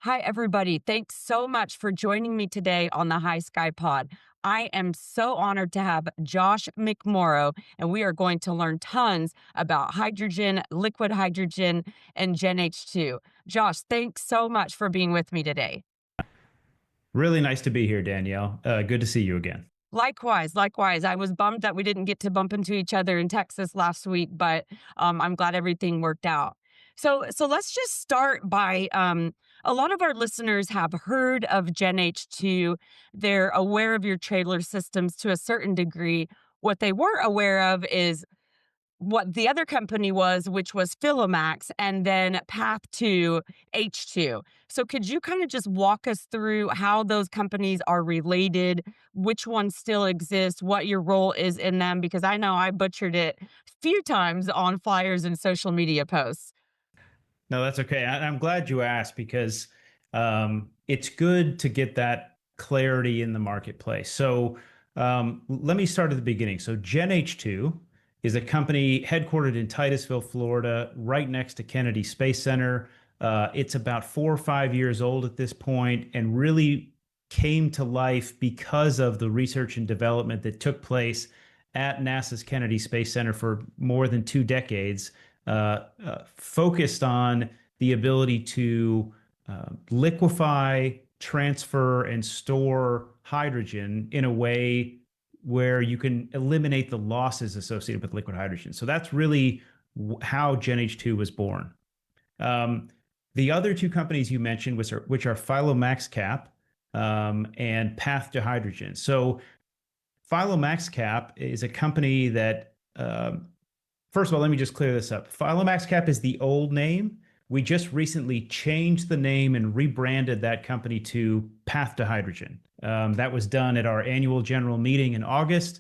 Hi, everybody. Thanks so much for joining me today on the HYSKY Pod. I am so honored to have Josh McMorrow, and we are going to learn tons about hydrogen, liquid hydrogen, and GenH2. Josh, thanks so much for being with me today. Really nice to be here, Danielle. Good to see you again. Likewise, likewise. I was bummed that we didn't get to bump into each other in Texas last week, but I'm glad everything worked out. So let's just start by a lot of our listeners have heard of Gen H2. They're aware of your trailer systems to a certain degree. What they weren't aware of is what the other company was, which was Philomax, and then Path2 H2. So could you kind of just walk us through how those companies are related, which ones still exist, what your role is in them? Because I know I butchered it a few times on flyers and social media posts. No, that's okay. I'm glad you asked because it's good to get that clarity in the marketplace. So let me start at the beginning. So GenH2 is a company headquartered in Titusville, Florida, right next to Kennedy Space Center. It's about 4 or 5 years old at this point and really came to life because of the research and development that took place at NASA's Kennedy Space Center for more than 2 decades, focused on the ability to liquefy, transfer, and store hydrogen in a way where you can eliminate the losses associated with liquid hydrogen. So that's really how GenH2 was born. Um, the other two companies you mentioned, which are PhyloMaxCap and Path2. So PhyloMaxCap is a company that first of all, let me just clear this up. PhyloMaxCap is the old name. We just recently changed the name and rebranded that company to Path2. That was done at our annual general meeting in August,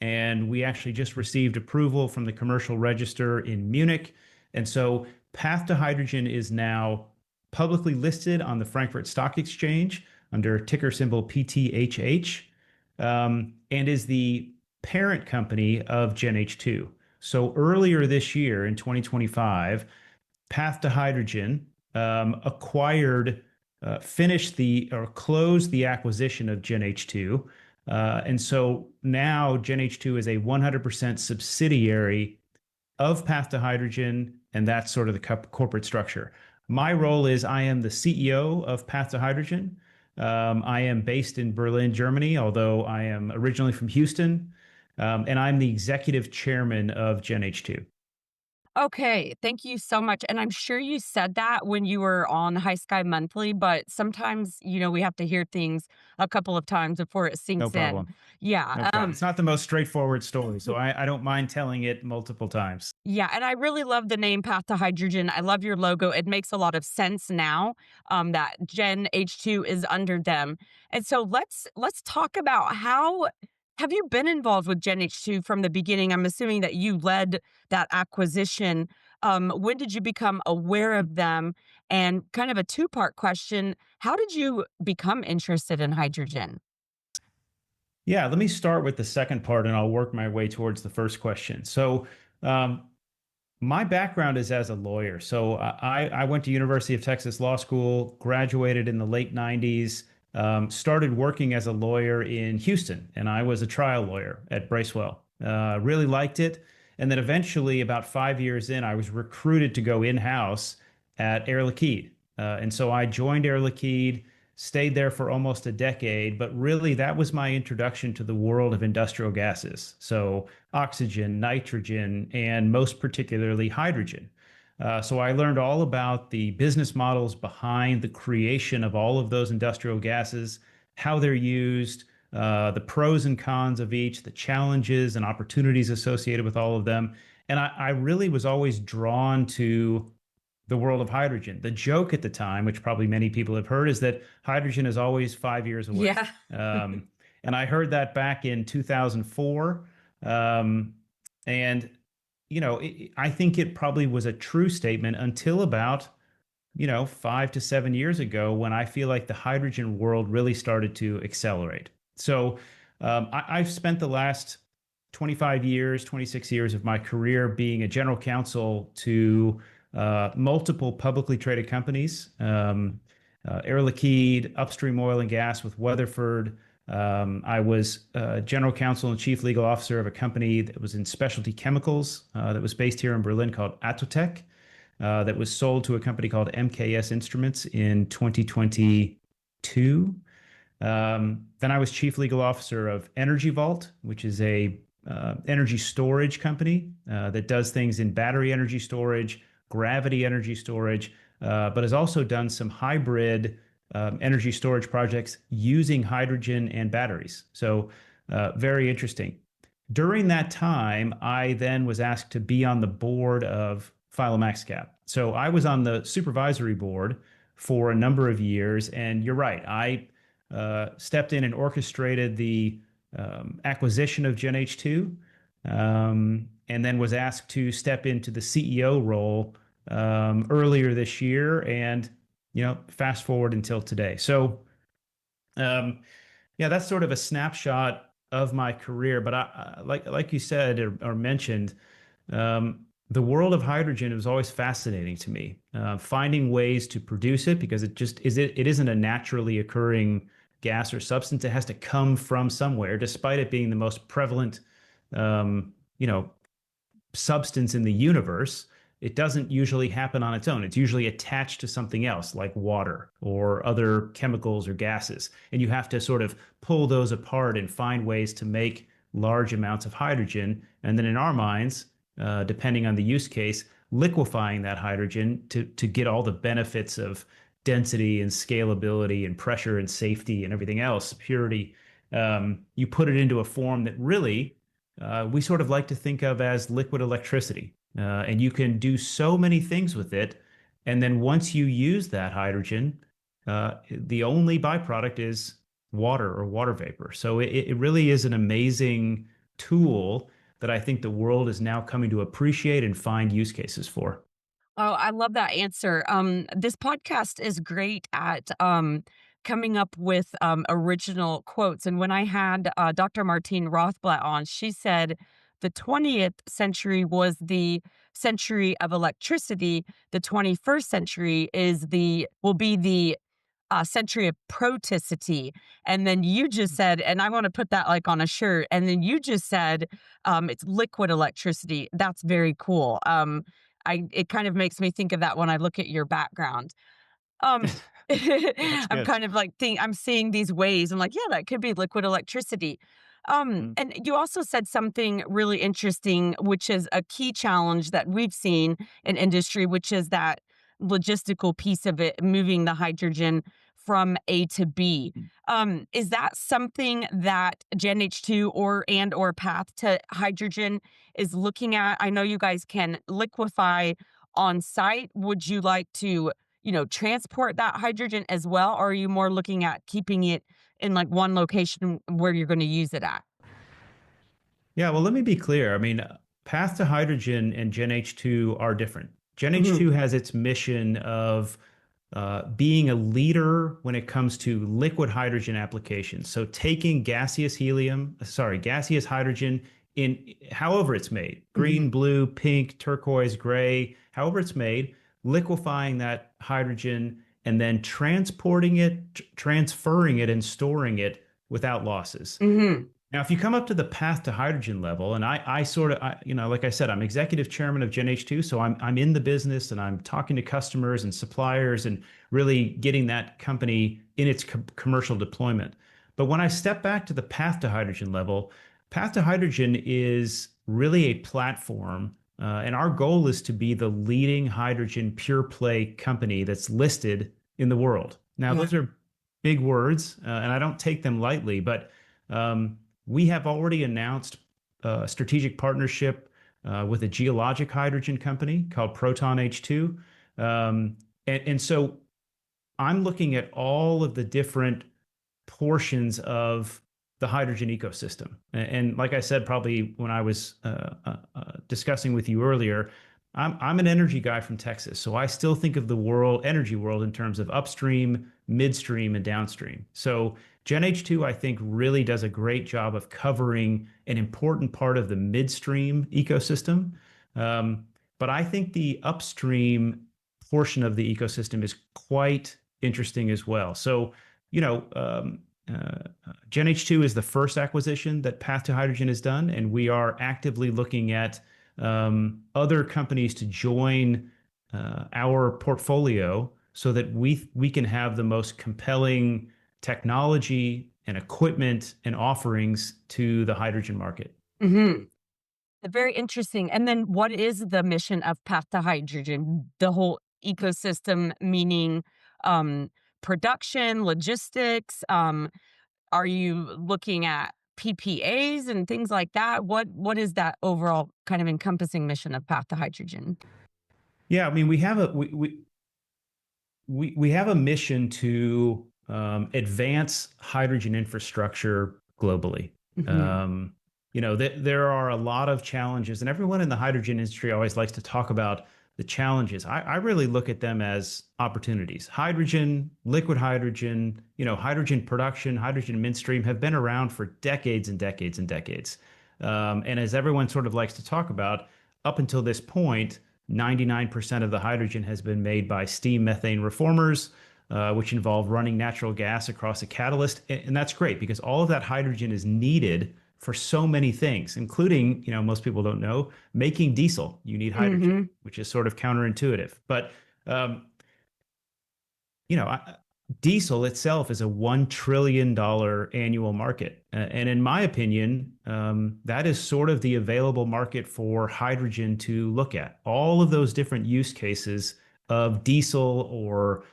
and we actually just received approval from the commercial register in Munich. And so Path2 is now publicly listed on the Frankfurt Stock Exchange under ticker symbol PTHH, and is the parent company of GenH2. So earlier this year in 2025, Path2 acquired, finished the or closed the acquisition of GenH2. And so now GenH2 is a 100% subsidiary of Path2, and that's sort of the corporate structure. My role is I am the CEO of Path2. I am based in Berlin, Germany, although I am originally from Houston, and I'm the executive chairman of GenH2. Okay, thank you so much. And I'm sure you said that when you were on High Sky Monthly, but sometimes, we have to hear things a couple of times before it No sinks in. problem. Yeah. No problem. It's not the most straightforward story, so I don't mind telling it multiple times. Yeah, and I really love the name Path to Hydrogen. I love your logo. It makes a lot of sense now that Gen H2 is under them. And so let's talk about how have you been involved with Gen H2 from the beginning? I'm assuming that you led that acquisition. When did you become aware of them? And kind of a two-part question, how did you become interested in hydrogen? Yeah, let me start with the second part and I'll work my way towards the first question. So, um, my background is as a lawyer. So I went to University of Texas Law School, graduated in the late 90s, started working as a lawyer in Houston, and I was a trial lawyer at Bracewell. Really liked it. And then eventually, about 5 years in, I was recruited to go in-house at Air Liquide. And so I joined Air Liquide, stayed there for almost a decade, but really that was my introduction to the world of industrial gases. So oxygen, nitrogen, and most particularly hydrogen. So I learned all about the business models behind the creation of all of those industrial gases, how they're used, the pros and cons of each, the challenges and opportunities associated with all of them. And I really was always drawn to the world of hydrogen. The joke at the time, which probably many people have heard, is that hydrogen is always 5 years away. Yeah. Um, and I heard that back in 2004. Um, and, I think it probably was a true statement until about, 5 to 7 years ago when I feel like the hydrogen world really started to accelerate. So I've spent the last 25 years, 26 years of my career being a general counsel to multiple publicly traded companies. Air Liquide, upstream oil and gas with Weatherford. I was general counsel and chief legal officer of a company that was in specialty chemicals that was based here in Berlin called Atotech, that was sold to a company called MKS Instruments in 2022. Then I was chief legal officer of Energy Vault, which is a energy storage company that does things in battery energy storage, gravity energy storage, but has also done some hybrid energy storage projects using hydrogen and batteries. So very interesting. During that time, I then was asked to be on the board of Philomaxcap. So I was on the supervisory board for a number of years, and you're right. I stepped in and orchestrated the acquisition of GenH2, and then was asked to step into the CEO role earlier this year, and fast forward until today. So, yeah, that's sort of a snapshot of my career. But like you said or mentioned, the world of hydrogen was always fascinating to me. Finding ways to produce it, because it isn't a naturally occurring gas or substance. It has to come from somewhere, despite it being the most prevalent, you know, substance in the universe. It doesn't usually happen on its own. It's usually attached to something else, like water or other chemicals or gases. And you have to sort of pull those apart and find ways to make large amounts of hydrogen. And then in our minds, depending on the use case, liquefying that hydrogen to get all the benefits of density and scalability and pressure and safety and everything else, purity. You put it into a form that really we sort of like to think of as liquid electricity. And you can do so many things with it. And then once you use that hydrogen, the only byproduct is water or water vapor. So it really is an amazing tool that I think the world is now coming to appreciate and find use cases for. Oh, I love that answer. This podcast is great at coming up with original quotes. And when I had Dr. Martine Rothblatt on, she said the 20th century was the century of electricity. The 21st century will be the century of proticity. And then you just said, and I want to put that like on a shirt. And then you just said, it's liquid electricity. That's very cool. It kind of makes me think of that when I look at your background. Um, That's I'm good. kind of like I'm seeing these ways. I'm like, yeah, that could be liquid electricity. Mm. And you also said something really interesting, which is a key challenge that we've seen in industry, which is that logistical piece of it, moving the hydrogen from A to B. Is that something that Gen H2 or Path to Hydrogen is looking at? I know you guys can liquefy on site. Would you like to, transport that hydrogen as well? Or are you more looking at keeping it in like one location where you're going to use it at? Yeah, well, let me be clear. I mean, Path to Hydrogen and Gen H2 are different. Gen Mhm. H2 has its mission of being a leader when it comes to liquid hydrogen applications. So taking gaseous hydrogen in however it's made, green, Mhm. blue, pink, turquoise, gray, however it's made, liquefying that hydrogen and then transporting it, transferring it, and storing it without losses. Mhm. Now, if you come up to the path to hydrogen level, and I sort of, like I said, I'm executive chairman of Gen H2, so I'm in the business and I'm talking to customers and suppliers and really getting that company in its commercial deployment. But when I step back to the path to hydrogen level, path to hydrogen is really a platform, and our goal is to be the leading hydrogen pure play company that's listed in the world. Now, Yeah. those are big words, and I don't take them lightly, but um, we have already announced a strategic partnership with a geologic hydrogen company called Proton H2. And so I'm looking at all of the different portions of the hydrogen ecosystem. And like I said, probably when I was discussing with you earlier, I'm an energy guy from Texas, so I still think of the energy world in terms of upstream, midstream, and downstream. So Gen H2, I think, really does a great job of covering an important part of the midstream ecosystem. But I think the upstream portion of the ecosystem is quite interesting as well. So, you know, GenH2 is the first acquisition that Path2 Hydrogen has done, and we are actively looking at other companies to join our portfolio so that we can have the most compelling technology and equipment and offerings to the hydrogen market. Mhm. Very interesting. And then what is the mission of Path to Hydrogen? The whole ecosystem, meaning um, production, logistics. Are you looking at PPAs and things like that? What is that overall kind of encompassing mission of Path to Hydrogen? Yeah, I mean, we have a mission to advance hydrogen infrastructure globally. Hmm. Um, there are a lot of challenges, and everyone in the hydrogen industry always likes to talk about the challenges. I really look at them as opportunities. Hydrogen, liquid hydrogen, hydrogen production, hydrogen midstream have been around for decades and decades and decades. And as everyone sort of likes to talk about, up until this point, 99% of the hydrogen has been made by steam methane reformers, which involve running natural gas across a catalyst. And that's great because all of that hydrogen is needed for so many things, including, most people don't know, making diesel. You need hydrogen, Hmm. which is sort of counterintuitive. But um, you know, diesel itself is a $1 trillion annual market. And in my opinion, that is sort of the available market for hydrogen to look at. All of those different use cases of diesel or,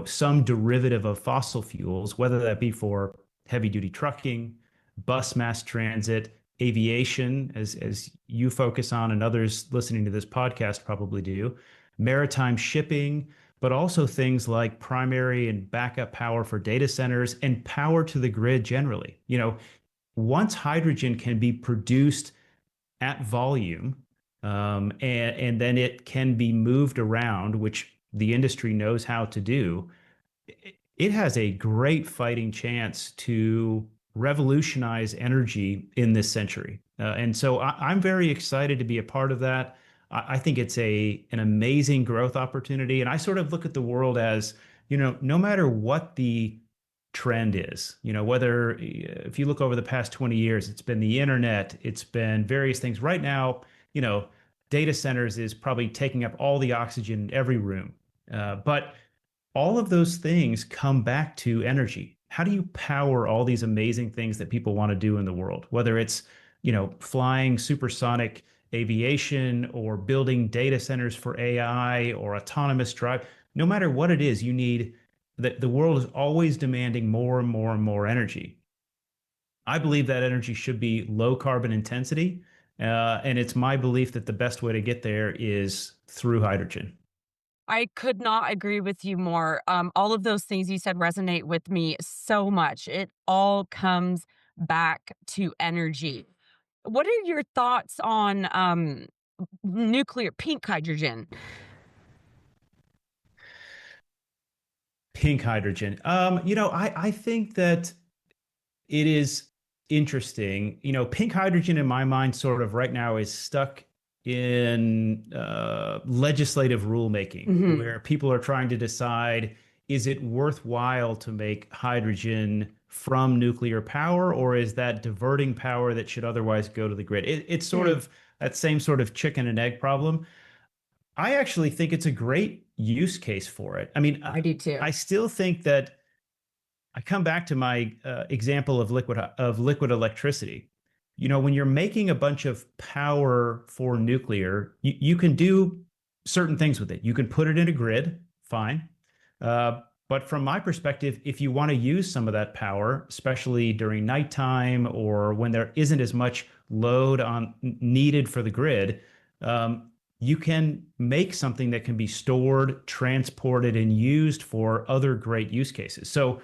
some derivative of fossil fuels, whether that be for heavy duty trucking, bus mass transit, aviation, as you focus on and others listening to this podcast probably do, maritime shipping, but also things like primary and backup power for data centers and power to the grid generally. Once hydrogen can be produced at volume, and then it can be moved around, which the industry knows how to do, it has a great fighting chance to revolutionize energy in this century. And so I'm very excited to be a part of that. I think it's an amazing growth opportunity. And I sort of look at the world as, no matter what the trend is, whether if you look over the past 20 years, it's been the internet, it's been various things. Right now, data centers is probably taking up all the oxygen in every room. But all of those things come back to energy. How do you power all these amazing things that people want to do in the world? Whether it's, flying supersonic aviation or building data centers for AI or autonomous drive, no matter what it is, you need the world is always demanding more and more and more energy. I believe that energy should be low carbon intensity. And it's my belief that the best way to get there is through hydrogen. I could not agree with you more. All of those things you said resonate with me so much. It all comes back to energy. What are your thoughts on nuclear pink hydrogen? Pink hydrogen. I think that it is interesting. Pink hydrogen in my mind, sort of right now, is stuck in legislative rulemaking Hmm. where people are trying to decide, is it worthwhile to make hydrogen from nuclear power, or is that diverting power that should otherwise go to the grid? It's sort Mm, of that same sort of chicken and egg problem. I actually think it's a great use case for it. I mean, I do too. I still think that I come back to my example of liquid electricity. When you're making a bunch of power for nuclear, you can do certain things with it. You can put it in a grid, fine. But from my perspective, if you want to use some of that power, especially during nighttime or when there isn't as much load on needed for the grid, you can make something that can be stored, transported, and used for other great use cases. So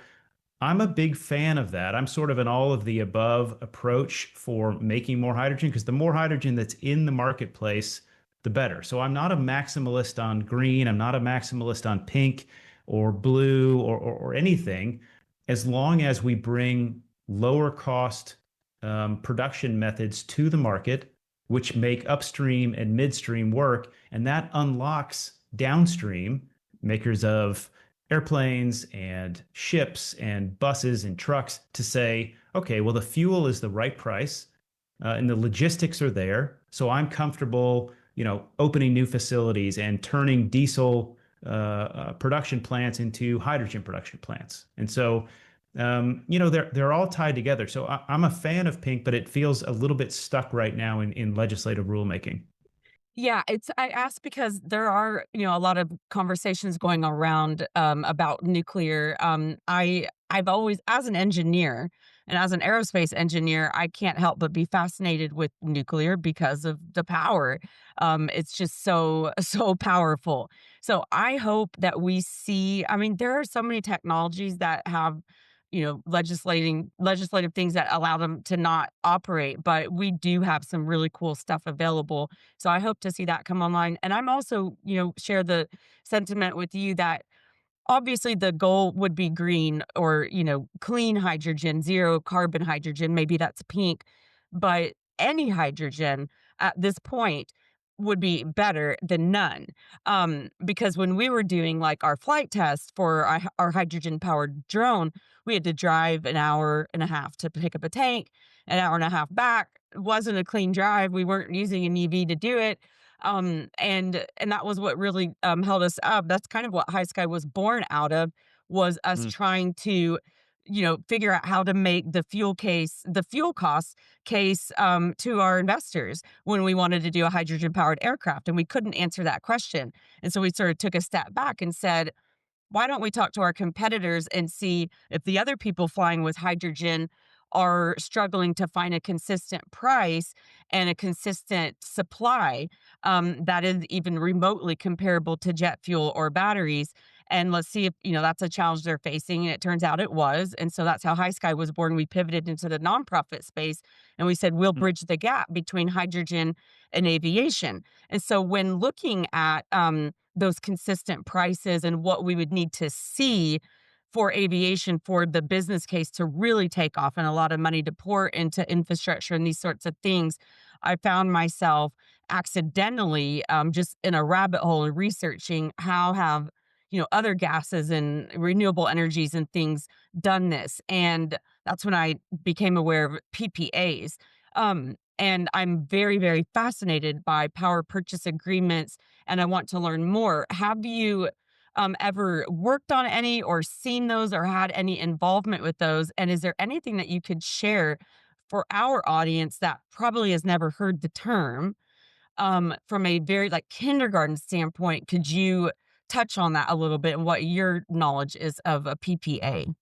I'm a big fan of that. I'm sort of an all of the above approach for making more hydrogen because the more hydrogen that's in the marketplace, the better. So I'm not a maximalist on green. I'm not a maximalist on pink or blue or anything. As long as we bring lower cost production methods to the market, which make upstream and midstream work, and that unlocks downstream makers of airplanes and ships and buses and trucks to say, okay, well, the fuel is the right price, and the logistics are there. So I'm comfortable, opening new facilities and turning diesel production plants into hydrogen production plants. And so, they're all tied together. So I'm a fan of pink, but it feels a little bit stuck right now in legislative rulemaking. Yeah, I asked because there are, a lot of conversations going around about nuclear. I've always, as an engineer and as an aerospace engineer, I can't help but be fascinated with nuclear because of the power. It's just so so powerful. So I hope that we see. I mean, there are so many technologies that have, legislative things that allow them to not operate, but we do have some really cool stuff available, so I hope to see that come online. And I'm also, share the sentiment with you that obviously the goal would be green or, clean hydrogen, zero carbon hydrogen, maybe that's pink, but any hydrogen at this point would be better than none. Because when we were doing like our flight test for our hydrogen powered drone, we had to drive an hour and a half to pick up a tank, an hour and a half back. It wasn't a clean drive. We weren't using an EV to do it. And that was what really held us up. That's kind of what High Sky was born out of, was us Mm. trying to, figure out how to make the fuel cost case to our investors when we wanted to do a hydrogen powered aircraft. And we couldn't answer that question. And so we sort of took a step back and said, why don't we talk to our competitors and see if the other people flying with hydrogen are struggling to find a consistent price and a consistent supply that is even remotely comparable to jet fuel or batteries. And let's see if, that's a challenge they're facing. And it turns out it was. And so that's how High Sky was born. We pivoted into the nonprofit space and we said, we'll Mm. bridge the gap between hydrogen and aviation. And so when looking at those consistent prices and what we would need to see for aviation for the business case to really take off and a lot of money to pour into infrastructure and these sorts of things, I found myself accidentally just in a rabbit hole and researching how have other gases and renewable energies and things done this. And that's when I became aware of PPAs. And I'm very, very fascinated by power purchase agreements, and I want to learn more. Have you ever worked on any or seen those or had any involvement with those? And is there anything that you could share for our audience that probably has never heard the term from a very like kindergarten standpoint? Could you touch on that a little bit and what your knowledge is of a PPA?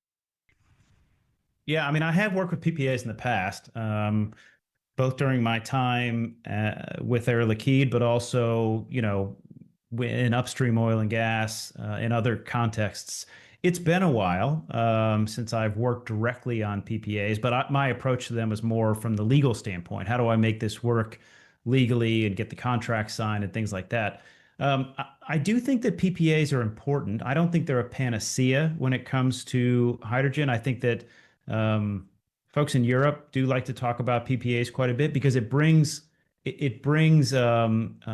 Yeah, I mean, I have worked with PPAs in the past, both during my time with Air Liquide, but also, in upstream oil and gas, in other contexts. It's been a while since I've worked directly on PPAs, but my approach to them is more from the legal standpoint. How do I make this work legally and get the contract signed and things like that? I do think that PPAs are important. I don't think they're a panacea when it comes to hydrogen. I think that um, folks in Europe do like to talk about PPAs quite a bit because it brings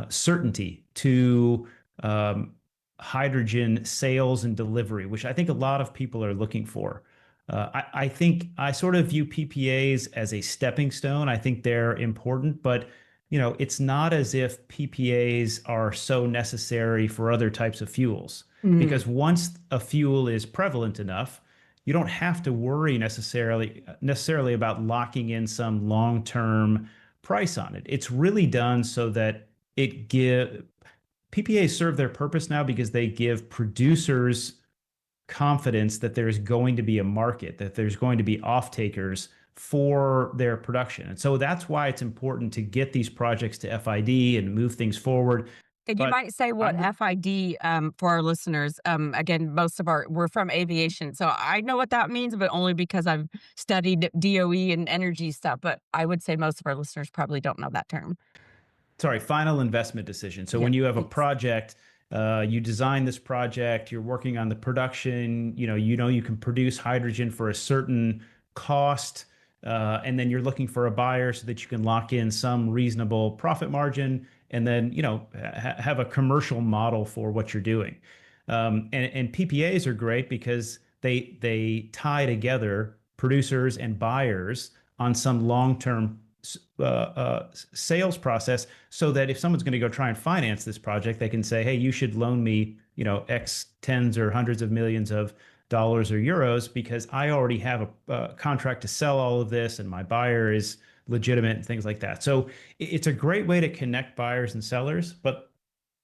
certainty to um, hydrogen sales and delivery, which I think a lot of people are looking for. I think I sort of view PPAs as a stepping stone. I think they're important, but it's not as if PPAs are so necessary for other types of fuels. Mm. Because once a fuel is prevalent enough, you don't have to worry necessarily about locking in some long-term price on it. It's really done so that it give PPAs serve their purpose now because they give producers confidence that there's going to be a market, that there's going to be off takers for their production. And so that's why it's important to get these projects to FID and move things forward. And you But might say what I'm FID for our listeners. Again, we're from aviation, so I know what that means, but only because I've studied DOE and energy stuff. But I would say most of our listeners probably don't know that term. sorry, final investment decision. So Yeah, when you have a thanks. project, you design this project, you're working on the production, you can produce hydrogen for a certain cost, and then you're looking for a buyer so that you can lock in some reasonable profit margin, and then have a commercial model for what you're doing. And PPAs are great because they tie together producers and buyers on some long-term sales process, so that if someone's going to go try and finance this project, they can say, hey, you should loan me, X tens or hundreds of millions of dollars or euros, because I already have a contract to sell all of this and my buyer is legitimate and things like that. So it's a great way to connect buyers and sellers. But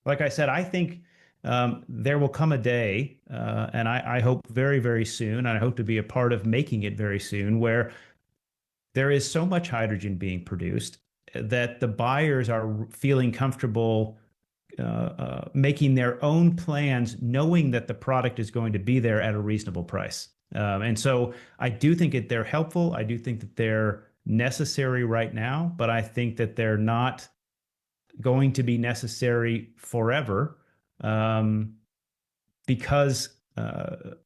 like I said, I think there will come a day, and I hope very, very soon, and I hope to be a part of making it very soon, where there is so much hydrogen being produced that the buyers are feeling comfortable making their own plans, knowing that the product is going to be there at a reasonable price. And so I do think they're helpful. I do think that they're necessary right now, but I think that they're not going to be necessary forever, um, because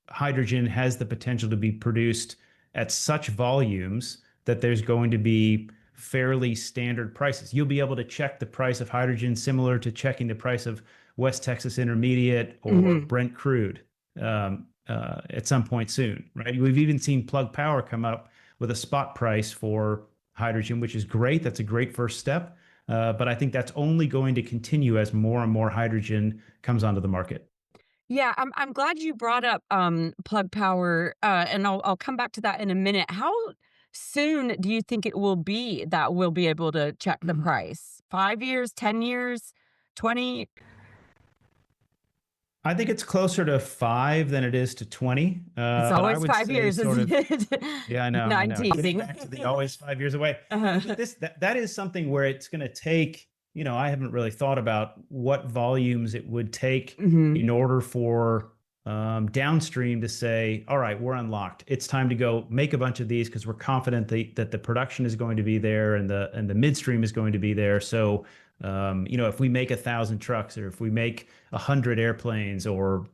hydrogen has the potential to be produced at such volumes that there's going to be fairly standard prices. You'll be able to check the price of hydrogen similar to checking the price of West Texas Intermediate or Hmm. Brent crude at some point soon, right? We've even seen Plug Power come up with a spot price for hydrogen, which is great. That's a great first step. But I think that's only going to continue as more and more hydrogen comes onto the market. Yeah, I'm glad you brought up Plug Power, and I'll come back to that in a minute. How soon do you think it will be that we'll be able to check the price? 5 years, 10 years, 20? I think it's closer to 5 than it is to 20. It's But I always would 5 say years, sort isn't of, it? yeah, I know, No, I I'm know. Getting teasing. back to the always 5 years away. Uh-huh. That is something where it's going to take, I haven't really thought about what volumes it would take Mhm. in order for downstream to say, all right, we're unlocked. It's time to go make a bunch of these because we're confident that the production is going to be there and the midstream is going to be there. So, if we make 1,000 trucks, or if we make 100 airplanes, or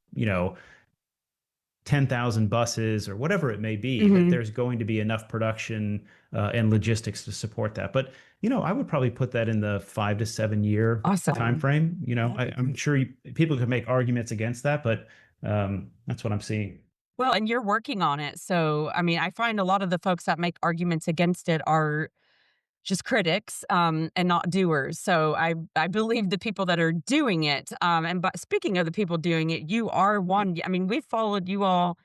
10,000 buses, or whatever it may be, that Mhm. there's going to be enough production and logistics to support that. But I would probably put that in the 5 to 7 year time Awesome. frame. I'm sure people could make arguments against that, but that's what I'm seeing. Well, and you're working on it, so, I mean, I find a lot of the folks that make arguments against it are just critics, and not doers. So I believe the people that are doing it. And but speaking of the people doing it, you are one. I mean, we've followed you all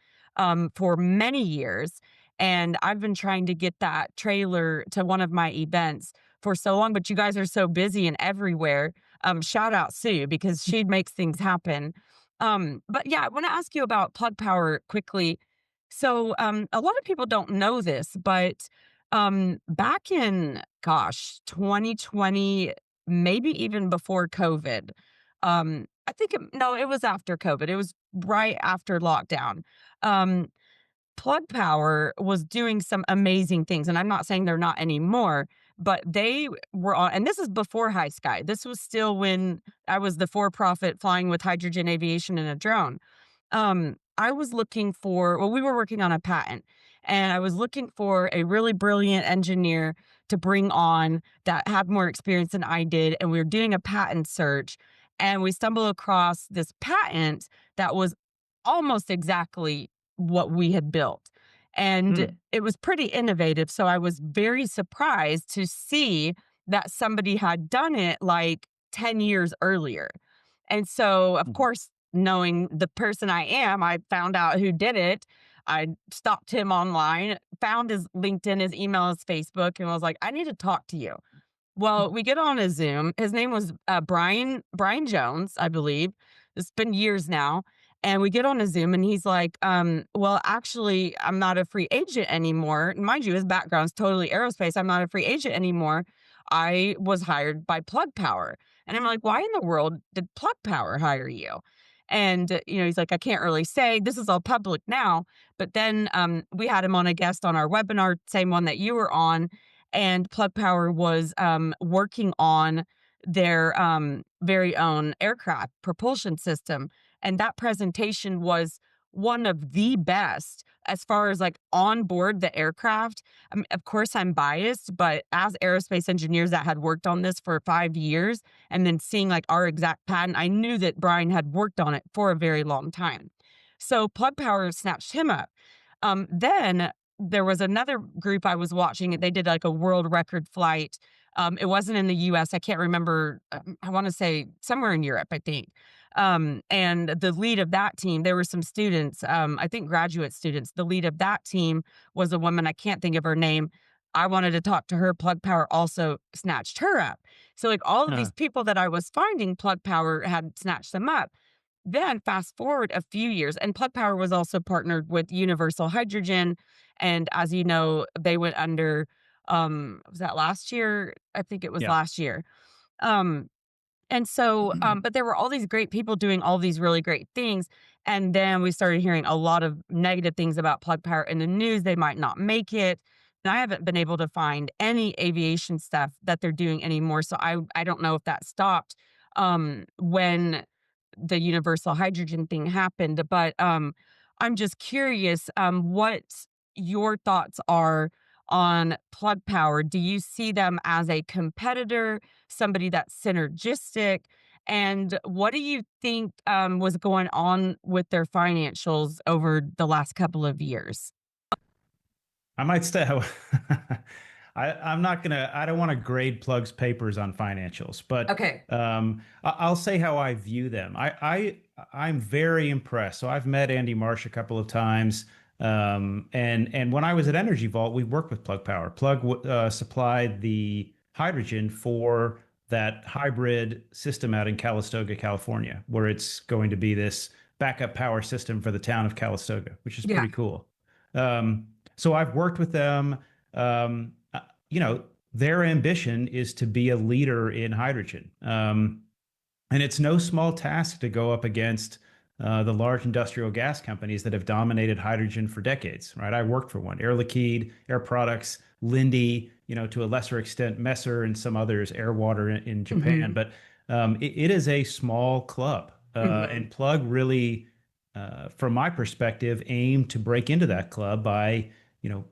for many years, and I've been trying to get that trailer to one of my events for so long. But you guys are so busy and everywhere. Shout out Sue because she makes things happen. But yeah, I want to ask you about Plug Power quickly. So a lot of people don't know this, but back in, gosh, 2020, maybe even before COVID. I think no, it was after COVID. It was right after lockdown. Um, Plug Power was doing some amazing things, and I'm not saying they're not anymore, but they were on, and this is before High Sky. This was still when I was the for-profit flying with hydrogen aviation in a drone. I was looking for, well, we were working on a patent, and I was looking for a really brilliant engineer to bring on that had more experience than I did. And we were doing a patent search, and we stumbled across this patent that was almost exactly what we had built. And Hmm. it was pretty innovative. So I was very surprised to see that somebody had done it like 10 years earlier. And so, of course, knowing the person I am, I found out who did it. I stalked him online, found his LinkedIn, his email, his Facebook, and was like, I need to talk to you. Well, we get on a Zoom. His name was Brian Jones, I believe. It's been years now. And we get on a Zoom and he's like, well, actually, I'm not a free agent anymore. And mind you, his background's totally aerospace. I'm not a free agent anymore. I was hired by Plug Power. And I'm like, why in the world did Plug Power hire you? And he's like, I can't really say. This is all public now. But then we had him on a guest on our webinar, same one that you were on, and Plug Power was working on their very own aircraft propulsion system. And that presentation was one of the best as far as like on board the aircraft. I mean, of course, I'm biased, but as aerospace engineers that had worked on this for 5 years and then seeing like our exact patent, I knew that Brian had worked on it for a very long time. So Plug Power snatched him up. Then there was another group I was watching. They did like a world record flight. It wasn't in the US. I can't remember. I want to say somewhere in Europe, I think. And the lead of that team, there were some students, I think graduate students. The lead of that team was a woman. I can't think of her name. I wanted to talk to her. Plug Power also snatched her up. So, like all of Uh, these people that I was finding, Plug Power had snatched them up. Then fast forward a few years, and Plug Power was also partnered with Universal Hydrogen, and as you know, they went under, was that last year? I think it was yeah. last year. Um, and so, but there were all these great people doing all these really great things, and then we started hearing a lot of negative things about Plug Power in the news. They might not make it, and I haven't been able to find any aviation stuff that they're doing anymore, so I don't know if that stopped, when the universal hydrogen thing happened, but, I'm just curious, what your thoughts are on Plug Power. Do you see them as a competitor, somebody that's synergistic? And what do you think, was going on with their financials over the last couple of years? I might stay. I'm not gonna. I don't want to grade Plug's papers on financials, but Okay. I'll say how I view them. I'm very impressed. So I've met Andy Marsh a couple of times, and when I was at Energy Vault, we worked with Plug Power. Supplied the hydrogen for that hybrid system out in Calistoga, California, where it's going to be this backup power system for the town of Calistoga, which is Yeah. pretty cool. So I've worked with them. Um, uh, you know, their ambition is to be a leader in hydrogen. And it's no small task to go up against the large industrial gas companies that have dominated hydrogen for decades, right? I worked for one, Air Liquide, Air Products, Linde, to a lesser extent, Messer and some others, Air Water in Japan. Mhm. But it is a small club. Mhm. And Plug really, from my perspective, aim to break into that club by,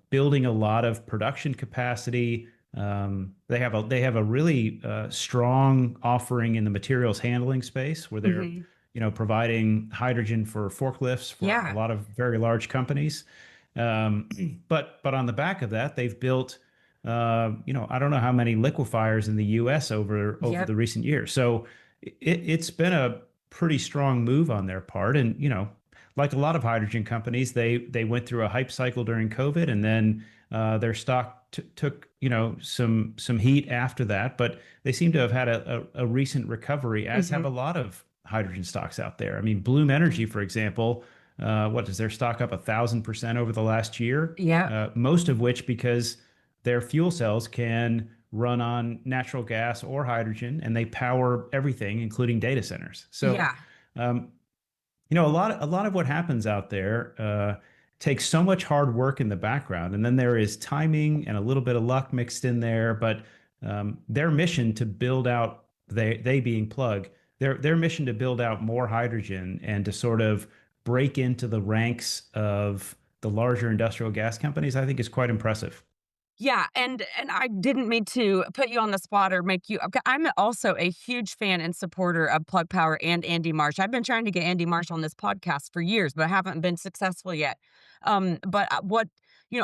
building a lot of production capacity. They have a really strong offering in the materials handling space where they're Mhm. providing hydrogen for forklifts for a Yeah. lot of very large companies. Um, but on the back of that, they've built I don't know how many liquefiers in the U.S. over Yep. the recent years. So it's been a pretty strong move on their part, and like a lot of hydrogen companies, they went through a hype cycle during COVID, and then their stock took some heat after that. But they seem to have had a recent recovery, as have a Mhm. lot of hydrogen stocks out there. I mean, Bloom Energy, for example, what does their stock up 1,000% over the last year? Yep. Most of which because their fuel cells can run on natural gas or hydrogen, and they power everything, including data centers. So Yeah. um, a lot of what happens out there takes so much hard work in the background, and then there is timing and a little bit of luck mixed in there. But their mission to build out they being Plug, their mission to build out more hydrogen and to sort of break into the ranks of the larger industrial gas companies, I think is quite impressive. Yeah, and I didn't mean to put you on the spot or make you okay, I'm also a huge fan and supporter of Plug Power and Andy Marsh. I've been trying to get Andy Marsh on this podcast for years, but I haven't been successful yet. But what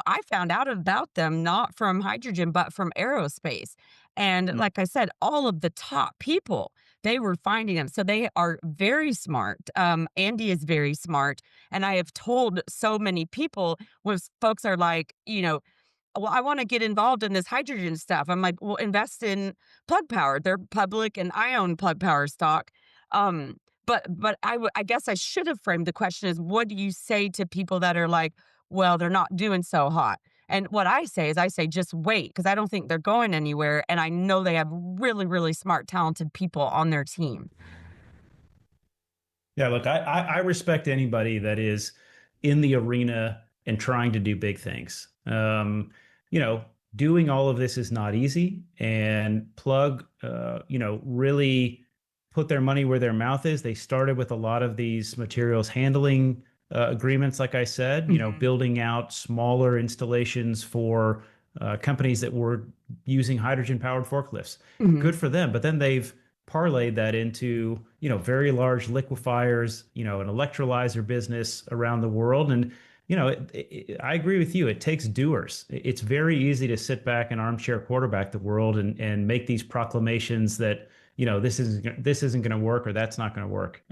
I found out about them not from hydrogen, but from aerospace. And Mm. like I said, all of the top people, they were finding them. So they are very smart. Andy is very smart. And I have told so many people when folks are like, well, I want to get involved in this hydrogen stuff. I'm like, well, invest in Plug Power. They're public and I own Plug Power stock. Um, but I guess I should have framed the question as what do you say to people that are like, well, they're not doing so hot. And what I say is I say just wait because I don't think they're going anywhere. And I know they have really, really smart, talented people on their team. Yeah, look, I respect anybody that is in the arena and trying to do big things. Doing all of this is not easy, and Plug, really put their money where their mouth is. They started with a lot of these materials handling agreements, like I said, Mhm. building out smaller installations for companies that were using hydrogen powered forklifts. Mhm. Good for them. But then they've parlayed that into, very large liquefiers, an electrolyzer business around the world. And, I agree with you. It takes doers. It's very easy to sit back and armchair quarterback the world and make these proclamations that, this isn't going to work or that's not going to work.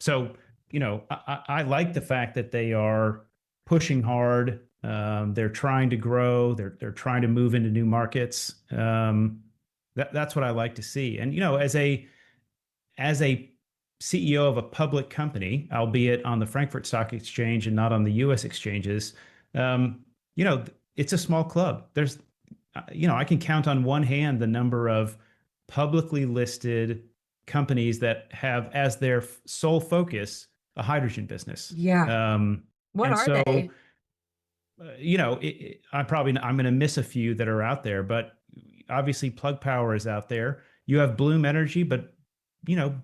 So, I like the fact that they are pushing hard. They're trying to grow. They're trying to move into new markets. That's what I like to see. And as a CEO of a public company, albeit on the Frankfurt Stock Exchange and not on the U.S. exchanges, um, you know, it's a small club. I can count on one hand the number of publicly listed companies that have as their sole focus a hydrogen business. Yeah. What And are so, they? I'm going to miss a few that are out there, but obviously Plug Power is out there. You have Bloom Energy, but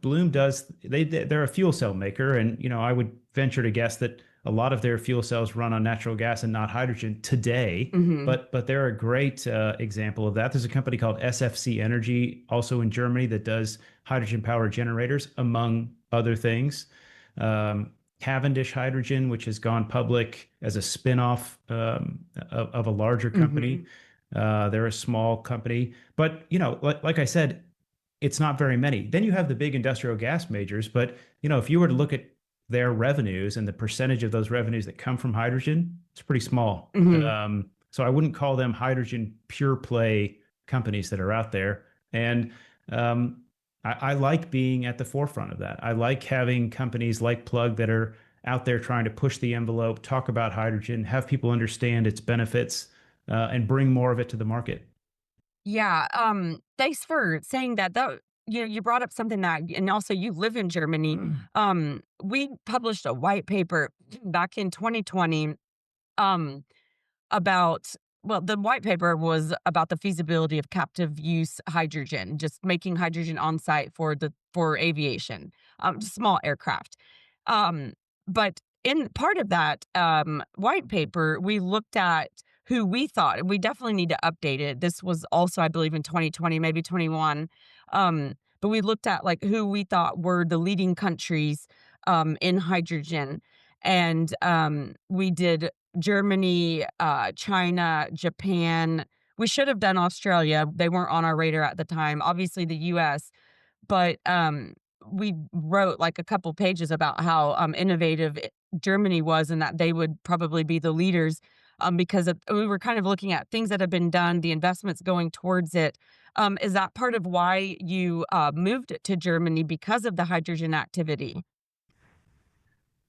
Bloom they're a fuel cell maker, and I would venture to guess that a lot of their fuel cells run on natural gas and not hydrogen today. Mhm. But they're a great example of that. There's a company called SFC Energy, also in Germany, that does hydrogen power generators, among other things. Um, Cavendish Hydrogen, which has gone public as a spinoff of a larger company. Mhm. They're a small company, but like I said, it's not very many. Then you have the big industrial gas majors, but if you were to look at their revenues and the percentage of those revenues that come from hydrogen, it's pretty small. Mhm. So I wouldn't call them hydrogen pure play companies that are out there. And um, I like being at the forefront of that. I like having companies like Plug that are out there trying to push the envelope, talk about hydrogen, have people understand its benefits, and bring more of it to the market. Yeah, thanks for saying that. You brought up something that, and also you live in Germany. We published a white paper back in 2020, um, about the white paper was about the feasibility of captive use hydrogen, just making hydrogen on site for aviation, just small aircraft. Um, but in part of that white paper, we looked at who we thought, and we definitely need to update it. This was also, I believe, in 2020, maybe 21. But we looked at like who we thought were the leading countries in hydrogen, and we did Germany, China, Japan. We should have done Australia. They weren't on our radar at the time. Obviously, the US, but we wrote like a couple pages about how innovative Germany was and that they would probably be the leaders because we were kind of looking at things that have been done, the investments going towards it. Is that part of why you moved to Germany because of the hydrogen activity?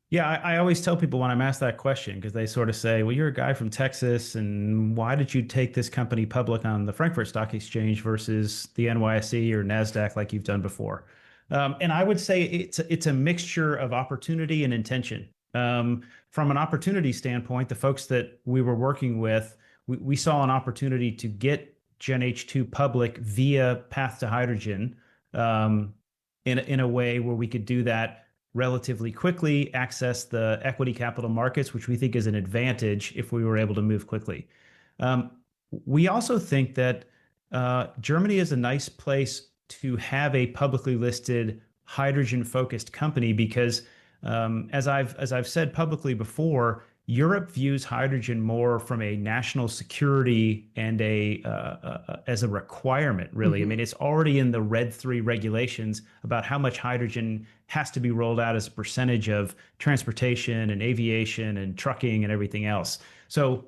Yeah, I always tell people when I'm asked that question, because they sort of say, well, you're a guy from Texas, and why did you take this company public on the Frankfurt Stock Exchange versus the NYSE or NASDAQ like you've done before? And I would say it's a mixture of opportunity and intention. From an opportunity standpoint, the folks that we were working with, we saw an opportunity to get GenH2 public via Path to Hydrogen, um, in a way where we could do that relatively quickly, access the equity capital markets, which we think is an advantage if we were able to move quickly. Um, we also think that Germany is a nice place to have a publicly listed hydrogen focused company because, as I've said publicly before, Europe views hydrogen more from a national security and as a requirement, really. I mean, Mhm. it's already in the RED 3 regulations about how much hydrogen has to be rolled out as a percentage of transportation and aviation and trucking and everything else. So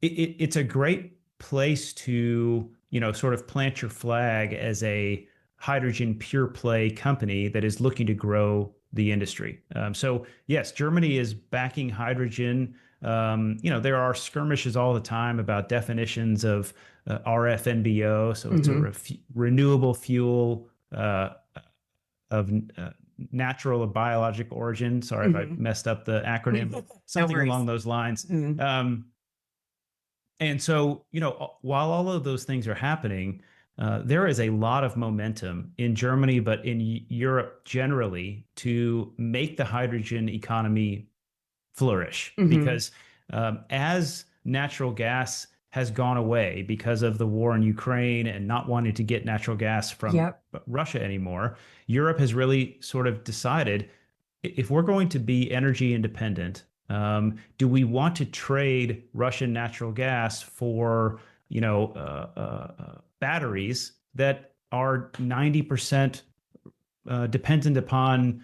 it's a great place to, sort of plant your flag as a hydrogen pure play company that is looking to grow the industry. So yes, Germany is backing hydrogen. There are skirmishes all the time about definitions of RFNBO. So it's a Mhm. renewable fuel of natural or biologic origin. Sorry if I Mhm. messed up the acronym, but No something worries. along those lines. Mhm. And so, while all of those things are happening, there is a lot of momentum in Germany, but in Europe generally, to make the hydrogen economy flourish. Hmm. Because as natural gas has gone away because of the war in Ukraine and not wanting to get natural gas from Yep. Russia anymore, Europe has really sort of decided, if we're going to be energy independent, do we want to trade Russian natural gas for, batteries that are 90% dependent upon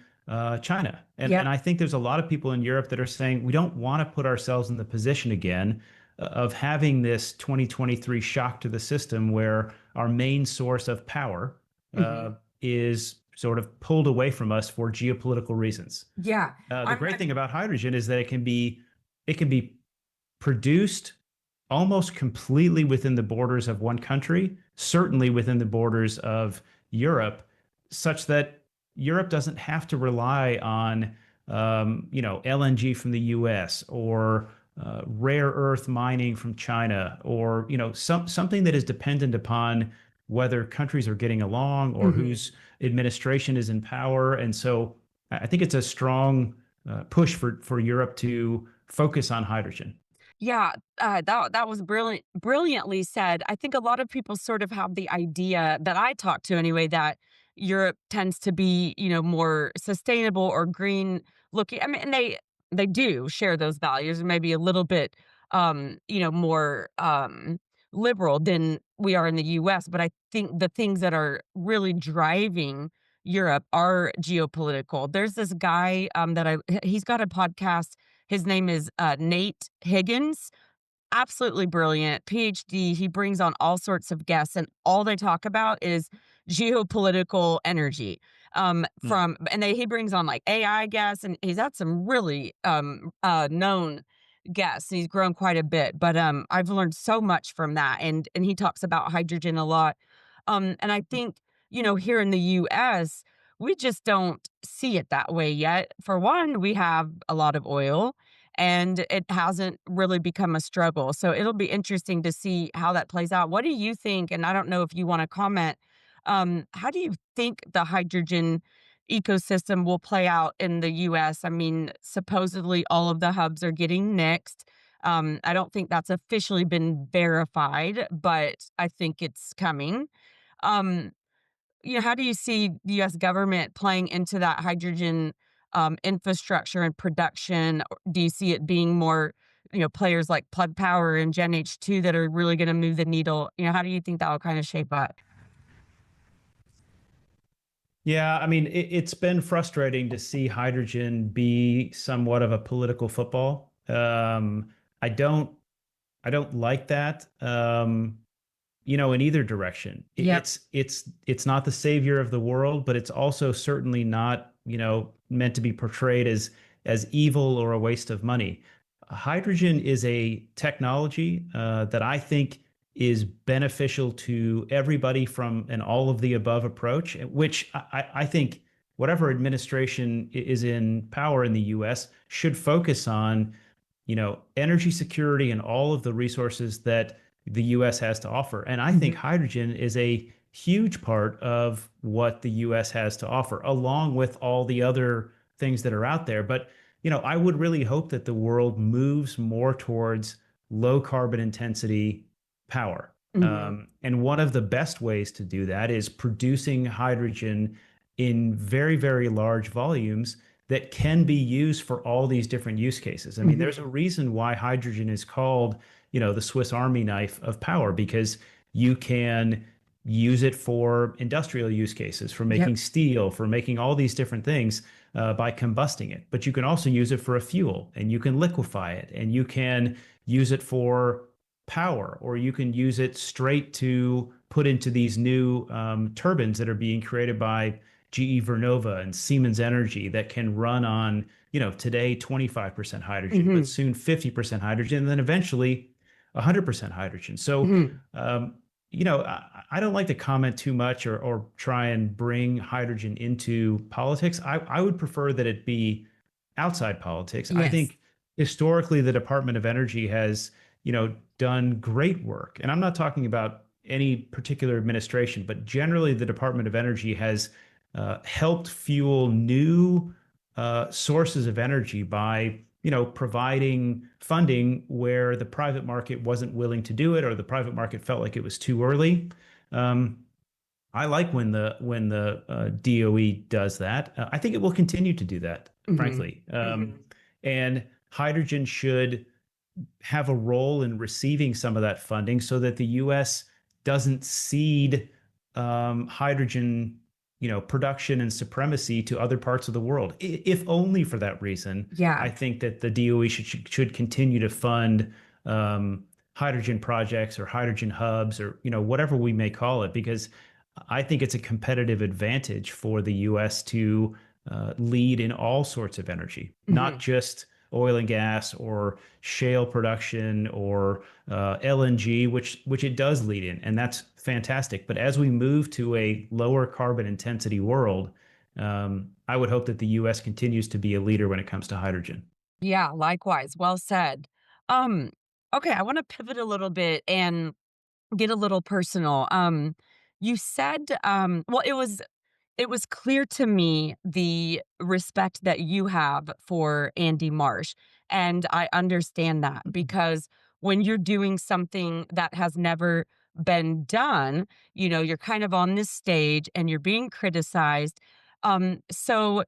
China? And Yep. I think there's a lot of people in Europe that are saying we don't want to put ourselves in the position again of having this 2023 shock to the system where our main source of power uh, Hmm. is sort of pulled away from us for geopolitical reasons. Yeah. The I'm, great I'm thing about hydrogen is that it can be produced almost completely within the borders of one country, certainly within the borders of Europe, such that Europe doesn't have to rely on LNG from the U.S. or rare earth mining from China, or something that is dependent upon whether countries are getting along or mhm. whose administration is in power. And so I think it's a strong push for Europe to focus on hydrogen. Yeah, that was brilliantly said. I think a lot of people sort of have the idea that I talk to anyway that Europe tends to be, more sustainable or green looking. I mean, and they do share those values, maybe a little bit, more liberal than we are in the U.S. But I think the things that are really driving Europe are geopolitical. There's this guy that he's got a podcast. His name is, Nate Higgins, absolutely brilliant, PhD. He brings on all sorts of guests, and all they talk about is geopolitical energy. Mm. He brings on, like, AI guests, and he's had some really, known guests. He's grown quite a bit, but, I've learned so much from that, and he talks about hydrogen a lot. And I think, here in the US, we just don't see it that way yet. For one, we have a lot of oil, and it hasn't really become a struggle. So it'll be interesting to see how that plays out. What do you think? And I don't know if you want to comment. How do you think the hydrogen ecosystem will play out in the US? I mean, supposedly all of the hubs are getting nixed. I don't think that's officially been verified, but I think it's coming. Um, how do you see the US government playing into that hydrogen, infrastructure and production? Or do you see it being more, players like Plug Power and GenH2 that are really gonna move the needle? How do you think that will kinda shape up? Yeah, I mean, it's been frustrating to see hydrogen be somewhat of a political football. I don't, I don't like that. In either direction. Yep. It's not the savior of the world, but it's also certainly not, meant to be portrayed as evil or a waste of money. Hydrogen is a technology that I think is beneficial to everybody from an all of the above approach, which I think whatever administration is in power in the US should focus on, energy security and all of the resources that the US has to offer. And I think Mhm. hydrogen is a huge part of what the US has to offer, along with all the other things that are out there. But, I would really hope that the world moves more towards low carbon intensity power. Mhm. And one of the best ways to do that is producing hydrogen in very, very large volumes that can be used for all these different use cases. I mean, there's a Mhm. reason why hydrogen is called, the Swiss Army knife of power, because you can use it for industrial use cases, for Yep. making steel, for making all these different things by combusting it. But you can also use it for a fuel, and you can liquefy it, and you can use it for power, or you can use it straight to put into these new turbines that are being created by GE Vernova and Siemens Energy that can run on, today 25% hydrogen, but Mhm. soon 50% hydrogen, and then eventually 100% hydrogen. So, Mhm. um, I don't like to comment too much or try and bring hydrogen into politics. I would prefer that it be outside politics. I Yes. think historically the Department of Energy has, done great work. And I'm not talking about any particular administration, but generally the Department of Energy has helped fuel new sources of energy by providing funding where the private market wasn't willing to do it or the private market felt like it was too early. Um, I like when the DOE does that. I think it will continue to do that, Hmm. frankly. And hydrogen should have a role in receiving some of that funding so that the U.S. doesn't cede hydrogen, production and supremacy to other parts of the world. If only for that reason, Yeah. I think that the DOE should continue to fund hydrogen projects or hydrogen hubs or whatever we may call it, because I think it's a competitive advantage for the U.S. to lead in all sorts of energy, not Hmm. just oil and gas or shale production or LNG, which it does lead in, and that's fantastic. But as we move to a lower carbon intensity world, I would hope that the U.S. continues to be a leader when it comes to hydrogen. Yeah, likewise. Well said. Um, okay, I want to pivot a little bit and get a little personal. You said, well, it was clear to me the respect that you have for Andy Marsh. And I understand that because when you're doing something that has never been done, you're kind of on this stage and you're being criticized. So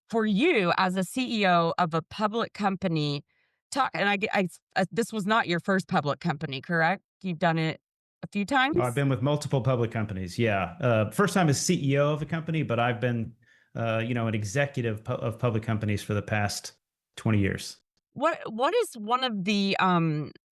for you as a CEO of a public company, talk, and this was not your first public company, correct? You've done it a few I've times? been with multiple public companies. Yeah, first time as CEO of a company, but I've been, an executive of public companies for the past 20 years. What is one of the,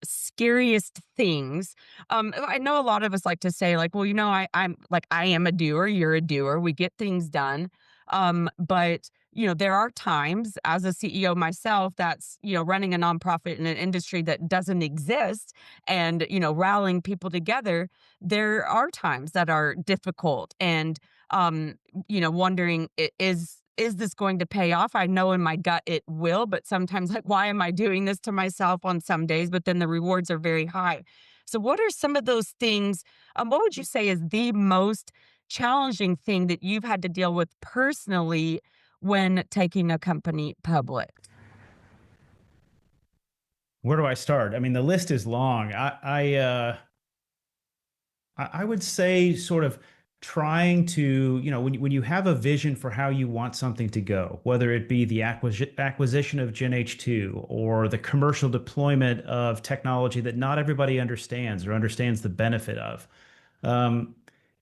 scariest things? I know a lot of us like to say, like, "Well, I'm like, I am a doer, you're a doer, we get things done." But, there are times as a CEO myself that's, running a nonprofit in an industry that doesn't exist and, rallying people together, there are times that are difficult and, um, wondering, "Is this going to pay off?" I know in my gut it will, but sometimes, like, why am I doing this to myself on some days? But then the rewards are very high. So, what are some of those things? What would you say is the most challenging thing that you've had to deal with personally when taking a company public? Where do I start? I mean, the list is long. I would say sort of trying to, when you have a vision for how you want something to go, whether it be the acquisition of GenH2 or the commercial deployment of technology that not everybody understands or understands the benefit of. Um,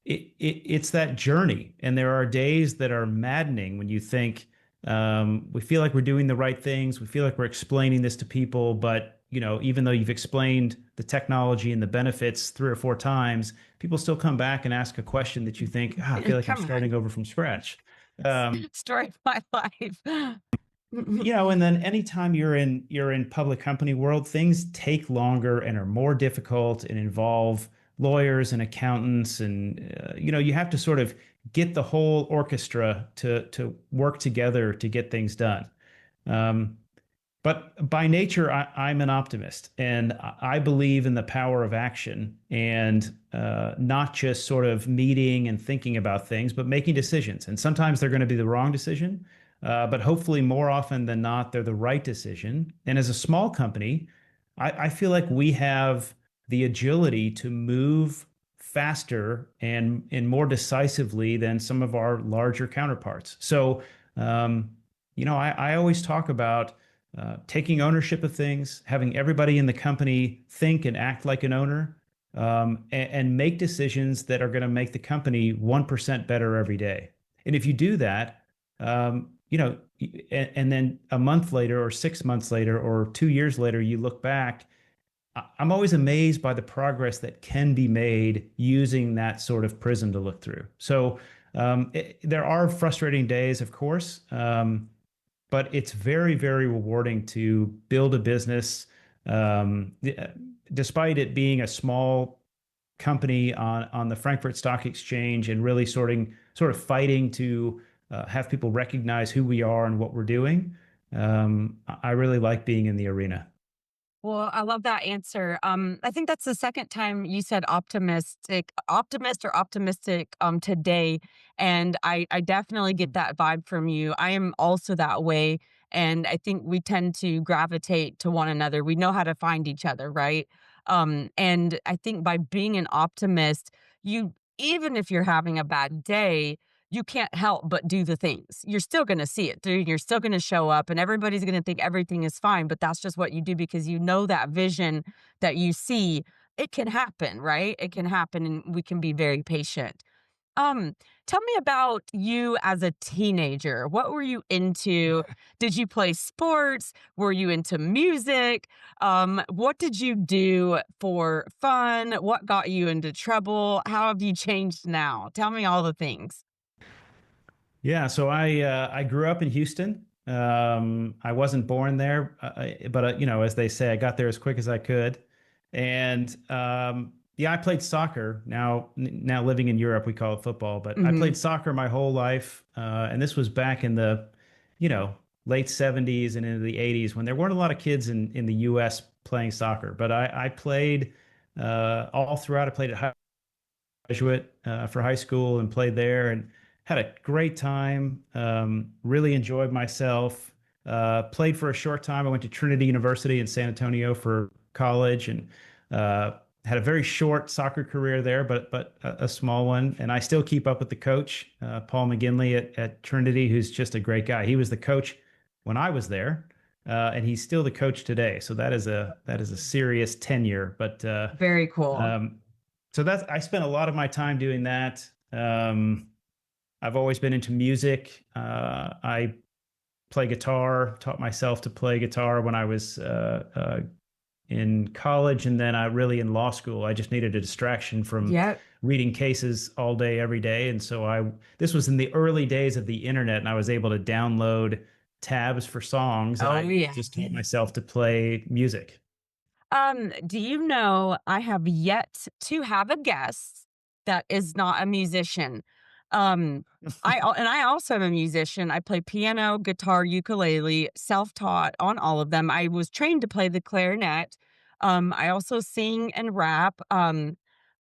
it's that journey. And there are days that are maddening when you think we feel like we're doing the right things. We feel like we're explaining this to people, but even though you've explained the technology and the benefits 3 or 4 times, people still come back and ask a question that you think, I feel like I'm Come on. starting over from scratch. Um, Story of my life. and then anytime you're in public company world, things take longer and are more difficult and involve lawyers and accountants, and you have to sort of get the whole orchestra to work together to get things done. Um, but by nature, I'm an optimist, and I believe in the power of action and not just sort of meeting and thinking about things, but making decisions. And sometimes they're going to be the wrong decision, but hopefully, more often than not, they're the right decision. And as a small company, I feel like we have the agility to move faster and more decisively than some of our larger counterparts. So, I always talk about taking ownership of things, having everybody in the company think and act like an owner, and make decisions that are going to make the company 1% better every day. And if you do that, and then a month later, or 6 months later, or 2 years later, you look back, I'm always amazed by the progress that can be made using that sort of prism to look through. So there are frustrating days, of course. But it's very, very rewarding to build a business, um, despite it being a small company on the Frankfurt Stock Exchange, and really sort of fighting to have people recognize who we are and what we're doing. I really like being in the arena. Well, I love that answer. I think that's the second time you said optimist or optimistic today. And I definitely get that vibe from you. I am also that way. And I think we tend to gravitate to one another. We know how to find each other, right? And I think by being an optimist, you even if you're having a bad day, you can't help but do the things. You're still gonna see it through, you're still gonna show up, and everybody's gonna think everything is fine, but that's just what you do because you know that vision that you see, it can happen, right? It can happen, and we can be very patient. Um, Tell me about you as a teenager. What were you into? Did you play sports? Were you into music? What did you do for fun? What got you into trouble? How have you changed now? Tell me all the things. Yeah, so I grew up in Houston. I wasn't born there, but you know, as they say, I got there as quick as I could. And yeah, I played soccer. Now living in Europe, we call it football, but I Mhm. played soccer my whole life, and this was back in the, you know, late '70s and into the '80s when there weren't a lot of kids in the U.S. playing soccer. But I played all throughout. I played at Jesuit for high school and played there and had a great time. Really enjoyed myself. Played for a short time. I went to Trinity University in San Antonio for college and had a very short soccer career there, but a small one. And I still keep up with the coach, Paul McGinley at Trinity, who's just a great guy. He was the coach when I was there, and he's still the coach today. So that is a serious tenure. But Very cool. um, so that's I spent a lot of my time doing that. I've always been into music. I play guitar, taught myself to play guitar when I was in college, and then I really in law school. I just needed a distraction from Yep. reading cases all day, every day, and so I. This was in the early days of the internet, and I was able to download tabs for songs, and Oh, I yeah. just taught myself to play music. Do you know I have yet to have a guest that is not a musician? Um, I also am a musician. I play piano, guitar, ukulele, self-taught on all of them. I was trained to play the clarinet. I also sing and rap.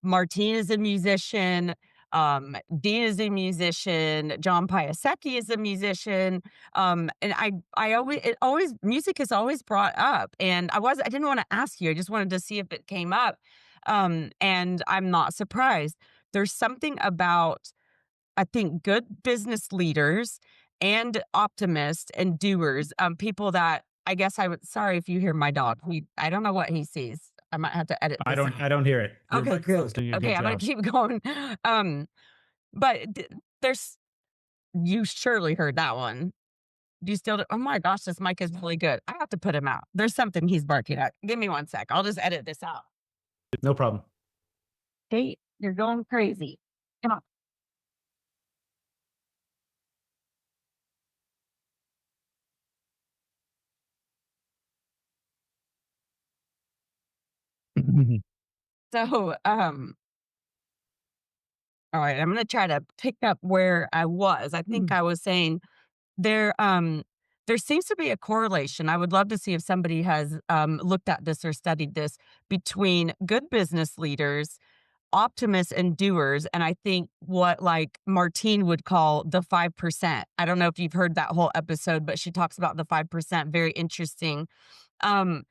Martine is a musician. Dean is a musician. John Piasecki is a musician. And I always it always music is always brought up, and I didn't wanna ask you, I just wanted to see if it came up, and I'm not surprised. There's something about, I think, good business leaders and optimists and doers, people that I guess I would sorry if you hear my dog, I don't know what he sees. I might have to edit I this don't out. I don't hear it. Your Okay, microphone's good. doing a good Okay, I'm gonna job. keep going. Um, but there's you surely heard that one. Do you still do oh my gosh, this mic is really good. I have to put him out. There's something he's barking at. Give me one sec. I'll just edit this out. No problem. Kate, you're going crazy. Come on. So, all right, I'm gonna try to pick up where I was. I think I was saying there, there seems to be a correlation. I would love to see if somebody has looked at this or studied this between good business leaders, optimists and doers, and I think what, like, Martine would call the 5%. I don't know if you've heard that whole episode, but she talks about the 5%, very interesting. Um,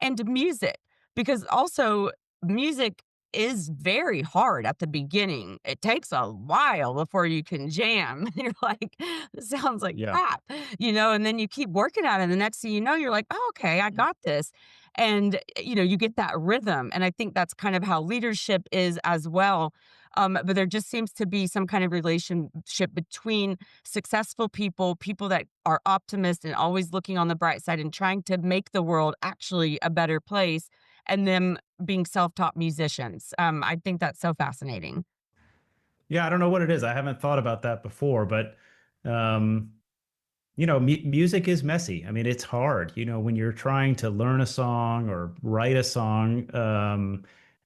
and music, because also music is very hard at the beginning. It takes a while before you can jam. You're like, this sounds like Yeah. crap, and then you keep working at it. And the next thing you know, you're like, oh, okay, I got this. And, you get that rhythm. And I think that's kind of how leadership is as well. But there just seems to be some kind of relationship between successful people, people that are optimists and always looking on the bright side and trying to make the world actually a better place, and them being self-taught musicians. I think that's so fascinating. Yeah, I don't know what it is. I haven't thought about that before, but um, you know, music is messy. I mean, it's hard. You know, when you're trying to learn a song or write a song,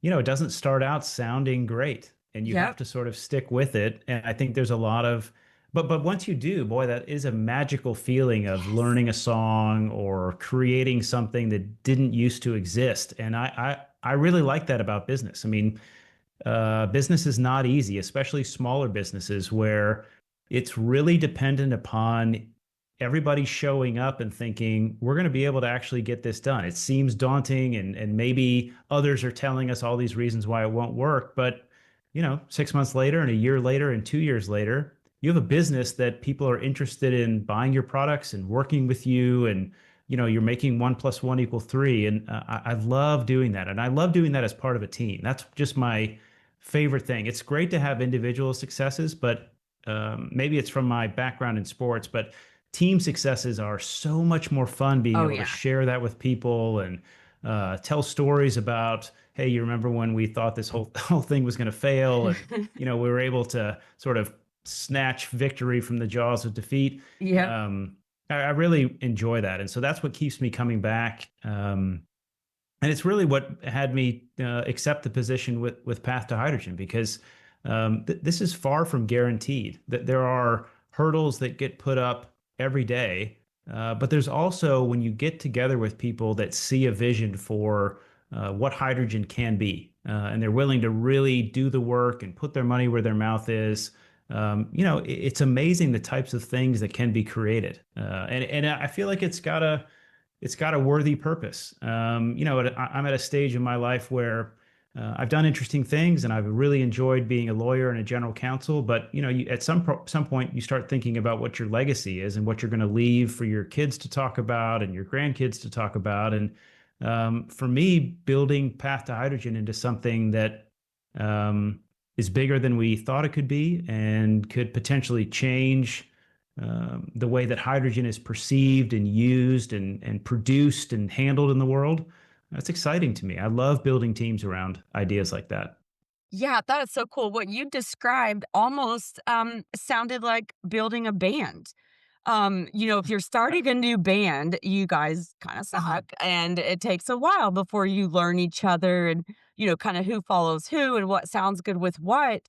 you know, it doesn't start out sounding great, and you have Yep. to sort of stick with it. And I think there's a lot of But once you do, boy, that is a magical feeling of Yes. learning a song or creating something that didn't used to exist. And I really like that about business. I mean, business is not easy, especially smaller businesses where it's really dependent upon everybody showing up and thinking, we're going to be able to actually get this done. It seems daunting, and maybe others are telling us all these reasons why it won't work. But, 6 months later and a year later and 2 years later, you have a business that people are interested in buying your products and working with you. And, you're making 1 + 1 = 3. And I love doing that. And I love doing that as part of a team. That's just my favorite thing. It's great to have individual successes, but maybe it's from my background in sports, but team successes are so much more fun being Oh, able to yeah. share that with people and tell stories about, hey, you remember when we thought this whole whole thing was going to fail, and we were able to sort of snatch victory from the jaws of defeat. Yep. I really enjoy that, and so that's what keeps me coming back. And it's really what had me accept the position with Path to Hydrogen, because this is far from guaranteed. That there are hurdles that get put up every day, but there's also, when you get together with people that see a vision for what hydrogen can be, and they're willing to really do the work and put their money where their mouth is. It's amazing the types of things that can be created, and I feel like it's got a worthy purpose. I'm at a stage in my life where I've done interesting things, and I've really enjoyed being a lawyer and a general counsel. But at some point, you start thinking about what your legacy is and what you're going to leave for your kids to talk about and your grandkids to talk about. And for me, building Path to Hydrogen into something that is bigger than we thought it could be and could potentially change the way that hydrogen is perceived and used and produced and handled in the world. That's exciting to me. I love building teams around ideas like that. Yeah, that is so cool. What you described almost sounded like building a band. If you're starting a new band, you guys kind of suck, and it takes a while before you learn each other and, kind of who follows who and what sounds good with what.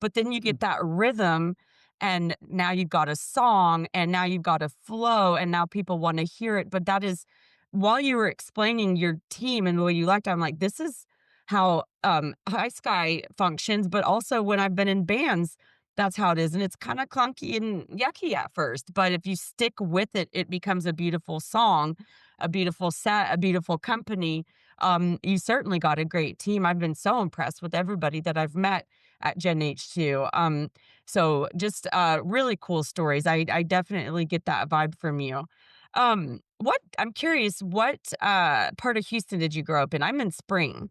But then you get that rhythm, and now you've got a song, and now you've got a flow, and now people want to hear it. But that is, while you were explaining your team and the way you liked it, I'm like, this is how High Sky functions. But also, when I've been in bands, that's how it is, and it's kinda clunky and yucky at first, but if you stick with it, it becomes a beautiful song, a beautiful set, a beautiful company. You certainly got a great team. I've been so impressed with everybody that I've met at GenH2. So just, really cool stories. I definitely get that vibe from you. I'm curious, what, part of Houston did you grow up in? I'm in Spring.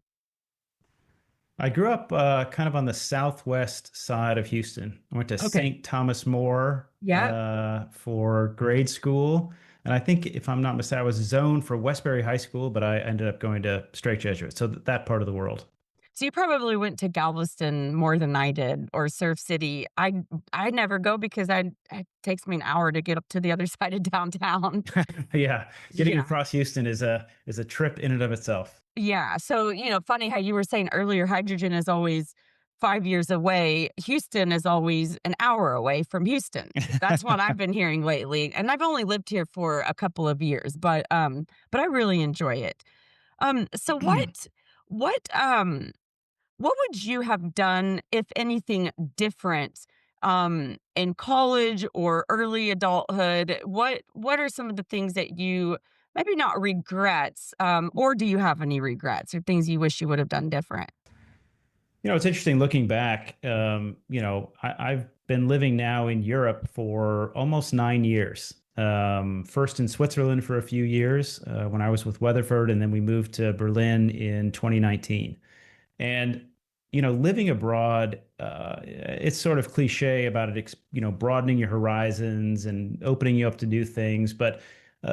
I grew up kind of on the southwest side of Houston. I went to Okay. St. Thomas More Yeah. for grade school. And I think, if I'm not mistaken, I was zoned for Westbury High School, but I ended up going to Straight Jesuit. So that part of the world. So you probably went to Galveston more than I did, or Surf City. I never go because it takes me an hour to get up to the other side of downtown. Yeah, getting Yeah. across Houston is a trip in and of itself. Yeah. So, funny how you were saying earlier, hydrogen is always 5 years away. Houston is always an hour away from Houston. That's what I've been hearing lately. And I've only lived here for a couple of years, but I really enjoy it. So what would you have done, if anything, different, in college or early adulthood? What are some of the things that you maybe not regrets, or do you have any regrets or things you wish you would have done different? It's interesting looking back. I've been living now in Europe for almost 9 years. First in Switzerland for a few years when I was with Weatherford, and then we moved to Berlin in 2019. And living abroad, it's sort of cliche about it, broadening your horizons and opening you up to new things, but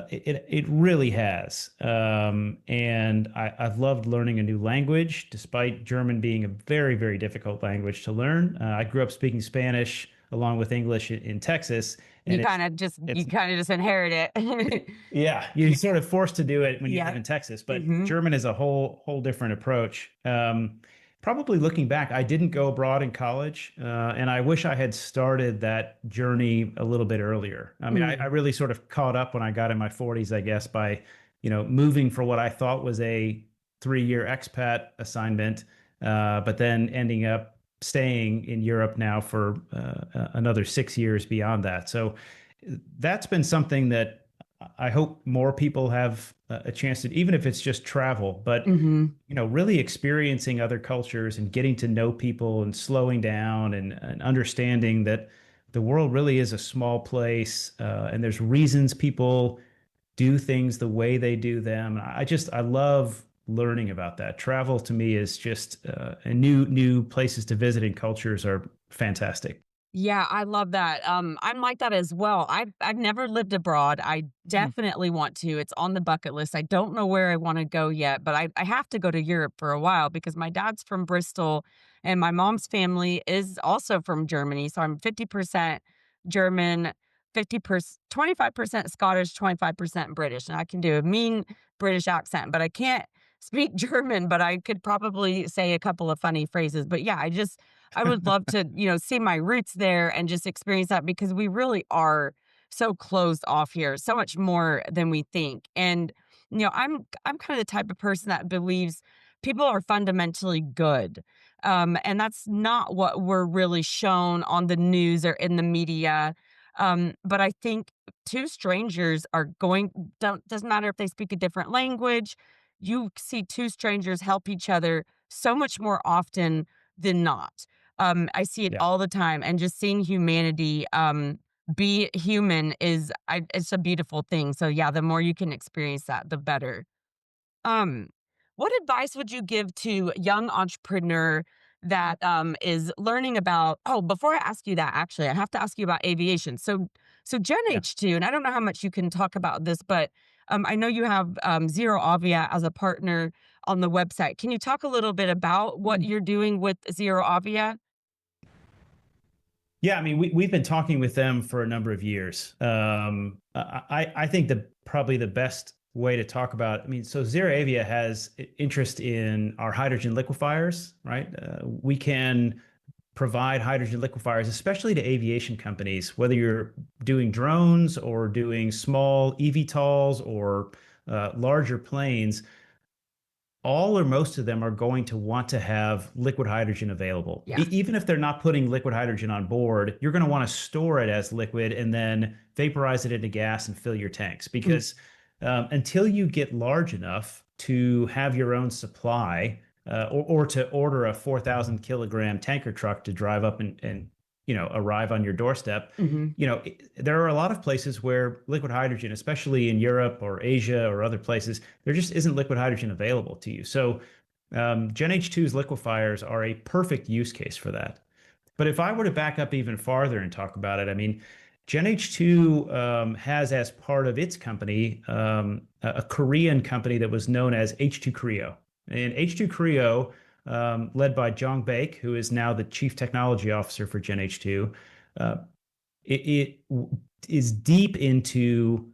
it really has. And I've loved learning a new language, despite German being a very, very difficult language to learn. I grew up speaking Spanish along with English in Texas, You and it's kinda just it's you kinda just inherit it. yeah, you're sort of forced to do it when you live Yeah. in Texas, but Mhm. German is a whole different approach. Probably looking back, I didn't go abroad in college, and I wish I had started that journey a little bit earlier. I mean, I Mm, really sort of caught up when I got in my 40s, I guess, by, moving for what I thought was a 3-year expat assignment, but then ending up staying in Europe now for another 6 years beyond that. So that's been something that I hope more people have a chance to, even if it's just travel, but hmm. really experiencing other cultures and getting to know people and slowing down and understanding that the world really is a small place, and there's reasons people do things the way they do them. I love learning about that. Travel to me is just and new places to visit and cultures are fantastic. Yeah, I love that. I'm like that as well. I've never lived abroad. I Mm. definitely want to. It's on the bucket list. I don't know where I want to go yet, but I have to go to Europe for a while because my dad's from Bristol and my mom's family is also from Germany. So I'm 50% German, 50%, 25% Scottish, 25% British. And I can do a mean British accent, but I can't speak German, but I could probably say a couple of funny phrases. But yeah, I would love to, see my roots there and just experience that because we really are so closed off here, so much more than we think. And, I'm kind of the type of person that believes people are fundamentally good. And that's not what we're really shown on the news or in the media. But I think two strangers are going, don't, doesn't matter if they speak a different language. You see two strangers help each other so much more often than not. I see it Yeah. all the time, and just seeing humanity, be human it's a beautiful thing. So yeah, the more you can experience that, the better. Um, what advice would you give to a young entrepreneur that is learning about oh, before I ask you that, actually, I have to ask you about aviation. So Gen Yeah. H2, and I don't know how much you can talk about this, but I know you have ZeroAvia as a partner on the website. Can you talk a little bit about what you're doing with ZeroAvia? Yeah, I mean, we've been talking with them for a number of years. I think probably the best way to talk about, I mean, so ZeroAvia has interest in our hydrogen liquefiers, right? We can provide hydrogen liquefiers, especially to aviation companies, whether you're doing drones or doing small eVTOLs or larger planes. All or most of them are going to want to have liquid hydrogen available. Yeah. Even if they're not putting liquid hydrogen on board, you're going to want to store it as liquid and then vaporize it into gas and fill your tanks. Mm, Because until you get large enough to have your own supply, or to order a 4,000 kilogram tanker truck to drive up and arrive on your doorstep, mhm. there are a lot of places where liquid hydrogen, especially in Europe or Asia or other places, there just isn't liquid hydrogen available to you. So Gen H2's liquefiers are a perfect use case for that. But if I were to back up even farther and talk about it, I mean, Gen H2 has as part of its company a Korean company that was known as H2 Creo. And H2 Creo, led by Jong Baek, who is now the chief technology officer for Gen H2, uh, it is deep into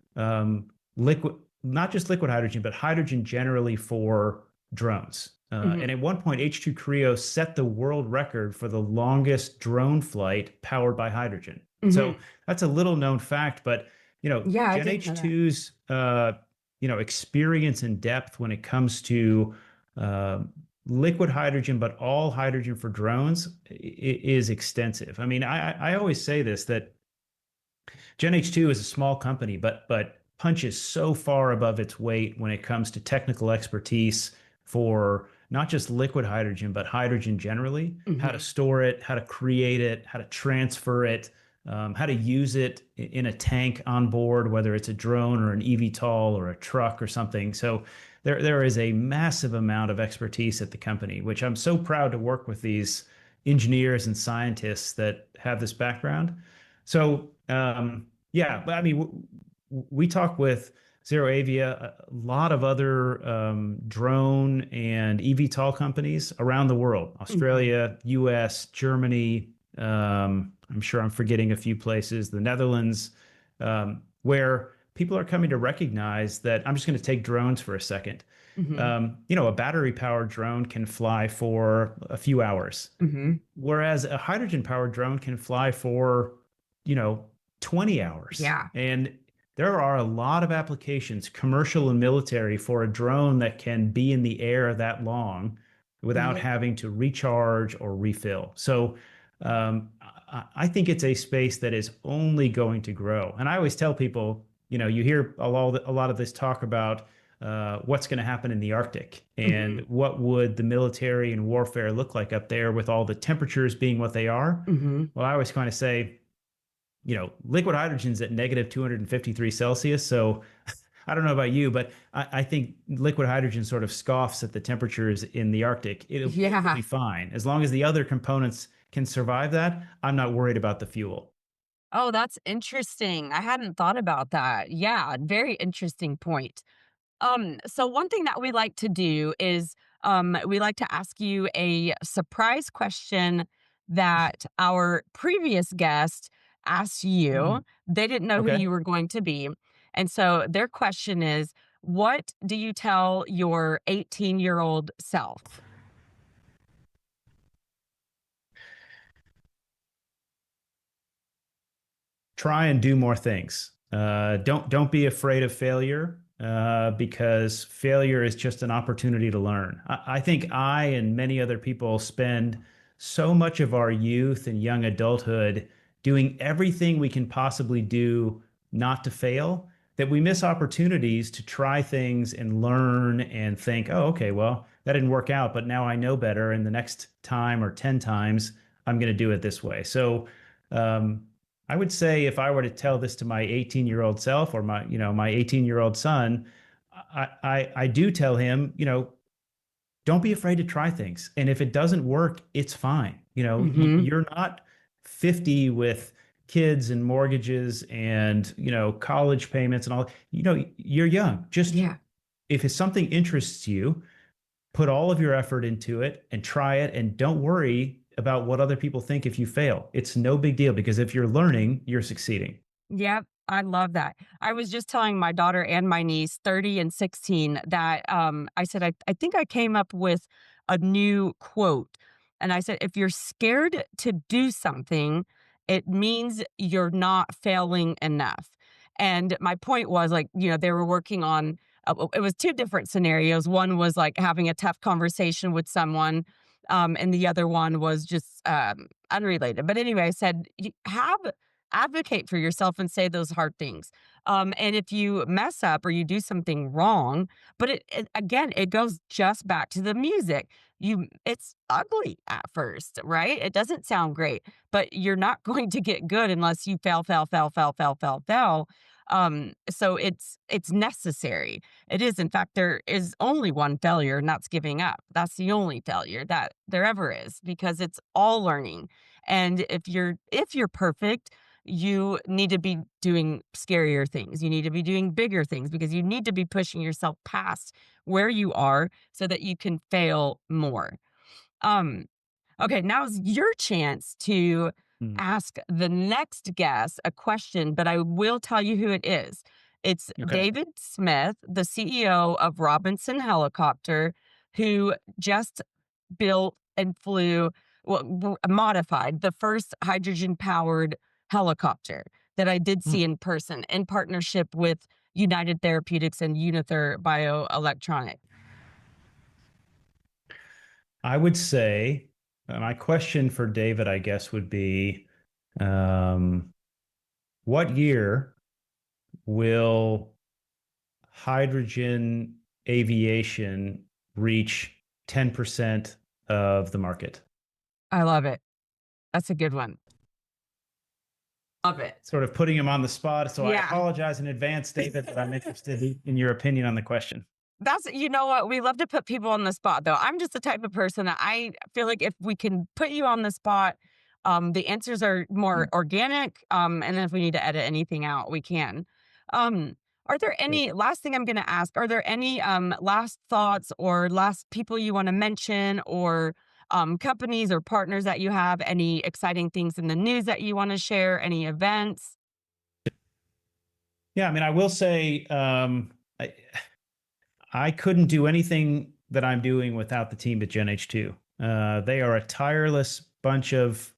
liquid, not just liquid hydrogen, but hydrogen generally for drones. And Mhm. at one point, H2 Creo set the world record for the longest drone flight powered by hydrogen. So Mhm. that's a little known fact, but Yeah, I Gen didn't know that. H2's experience and depth when it comes to uh, liquid hydrogen, but all hydrogen for drones is extensive. I mean, I always say this, that Gen H2 is a small company, but punches so far above its weight when it comes to technical expertise for not just liquid hydrogen, but hydrogen generally, how to Mhm. store it, how to create it, how to transfer it, how to use it in a tank on board, whether it's a drone or an eVTOL or a truck or something. So there is a massive amount of expertise at the company, which I'm so proud to work with these engineers and scientists that have this background. So yeah, but I mean, we talk with ZeroAvia, a lot of other drone and eVTOL companies around the world: Mhm. Australia, US, Germany. I'm sure I'm forgetting a few places, the Netherlands, where people are coming to recognize that. I'm just going to take drones for a second. Hmm. A battery powered drone can fly for a few hours, Hmm. whereas a hydrogen powered drone can fly for, you know, 20 hours. Yeah. And there are a lot of applications, commercial and military, for a drone that can be in the air that long without Right. having to recharge or refill. So I think it's a space that is only going to grow. And I always tell people, you hear a lot of this talk about what's going to happen in the Arctic and Hmm. what would the military and warfare look like up there with all the temperatures being what they are. Hmm. Well, I always kind of say, liquid hydrogen's at negative 253 Celsius. So I don't know about you, but I think liquid hydrogen sort of scoffs at the temperatures in the Arctic. It'll Yeah. be fine. As long as the other components can survive that, I'm not worried about the fuel. Oh, that's interesting. I hadn't thought about that. Yeah, very interesting point. So one thing that we like to do is we like to ask you a surprise question that our previous guest asked you. Mm, They didn't know who okay. you were going to be. And so their question is, what do you tell your 18-year-old self? Try and do more things. Don't be afraid of failure, because failure is just an opportunity to learn. I think I and many other people spend so much of our youth and young adulthood doing everything we can possibly do not to fail, that we miss opportunities to try things and learn and think, oh, okay, well, that didn't work out, but now I know better. And the next time or 10 times, I'm going to do it this way. So, um, I would say if I were to tell this to my 18-year-old self or my 18-year-old son, I do tell him, don't be afraid to try things. And if it doesn't work, it's fine. Hmm. You're not 50 with kids and mortgages and, college payments and all. You're young. Just Yeah. if it's something interests you, put all of your effort into it and try it, and don't worry about what other people think if you fail. It's no big deal, because if you're learning, you're succeeding. Yep, I love that. I was just telling my daughter and my niece, 30 and 16, that I said, I think I came up with a new quote. And I said, if you're scared to do something, it means you're not failing enough. And my point was like, they were working on, it was two different scenarios. One was like having a tough conversation with someone. And the other one was just unrelated. But anyway, I said, advocate for yourself and say those hard things. And if you mess up or you do something wrong, but again, it goes just back to the music. It's ugly at first, right? It doesn't sound great, but you're not going to get good unless you fail, fail, fail, fail, fail, fail, fail. So it's necessary. It is. In fact, there is only one failure, and that's giving up. That's the only failure that there ever is, because it's all learning. And if you're perfect, you need to be doing scarier things. You need to be doing bigger things, because you need to be pushing yourself past where you are so that you can fail more. Um, okay, now's your chance to Hmm. ask the next guest a question, but I will tell you who it is. It's Okay. David Smith, the CEO of Robinson Helicopter, who just built and flew, well, modified the first hydrogen powered helicopter that I did Hmm. see in person in partnership with United Therapeutics and Unither Bioelectronic. I would say my question for David, I guess, would be, um, what year will hydrogen aviation reach 10% of the market? I love it. That's a good one. Love it. Sort of putting him on the spot. So I Yeah. apologize in advance, David, but I'm interested in your opinion on the question. You know what? We love to put people on the spot, though. I'm just the type of person that I feel like if we can put you on the spot, the answers are more Mm, organic. And then if we need to edit anything out, we can. Um, are there great. any last thing I'm going to ask? Are there any last thoughts or last people you want to mention, or companies or partners that you have? Any exciting things in the news that you want to share? Any events? Yeah, I mean, I will say, I couldn't do anything that I'm doing without the team at GenH2. They are a tireless bunch of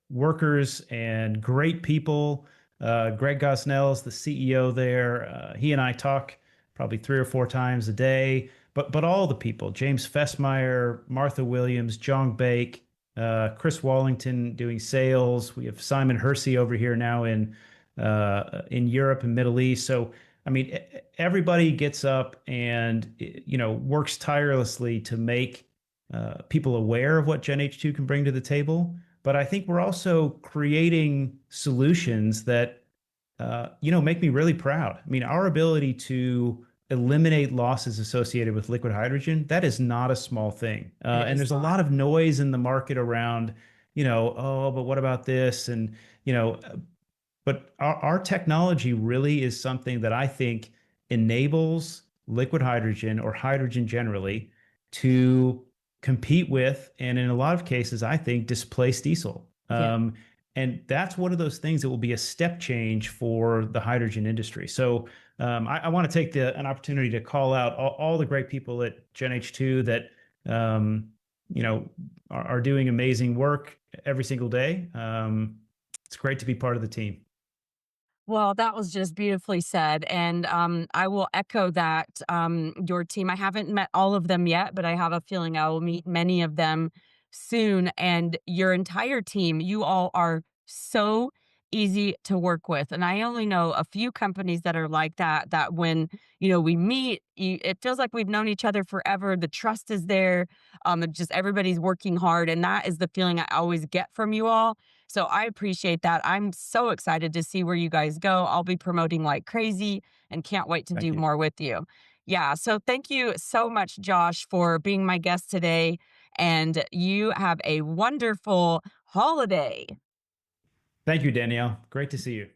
workers and great people. Greg Gosnell is the CEO there. He and I talk probably 3 or 4 times a day. But all the people, James Fessmeyer, Martha Williams, John Bake, Chris Wallington doing sales. We have Simon Hersey over here now in Europe and Middle East. So I mean, everybody gets up and works tirelessly to make people aware of what Gen H2 can bring to the table. But I think we're also creating solutions that make me really proud. I mean, our ability to eliminate losses associated with liquid hydrogen, that is not a small thing. It And is there's a not. lot of noise in the market around, oh, but what about this? And, you know, but our technology really is something that I think enables liquid hydrogen or hydrogen generally to compete with, and in a lot of cases, I think displace diesel. Yeah. And that's one of those things that will be a step change for the hydrogen industry. So I want to take an opportunity to call out all the great people at GenH2 that um, are doing amazing work every single day. It's great to be part of the team. Well, that was just beautifully said. And I will echo that. Your team, I haven't met all of them yet, but I have a feeling I will meet many of them soon. And your entire team, you all are so easy to work with. And I only know a few companies that are like that, that when, we meet, it feels like we've known each other forever. The trust is there. It just everybody's working hard. And that is the feeling I always get from you all. So I appreciate that. I'm so excited to see where you guys go. I'll be promoting like crazy and can't wait to Thank do you. more with you. Yeah. So thank you so much, Josh, for being my guest today. And you have a wonderful holiday. Thank you, Danielle. Great to see you.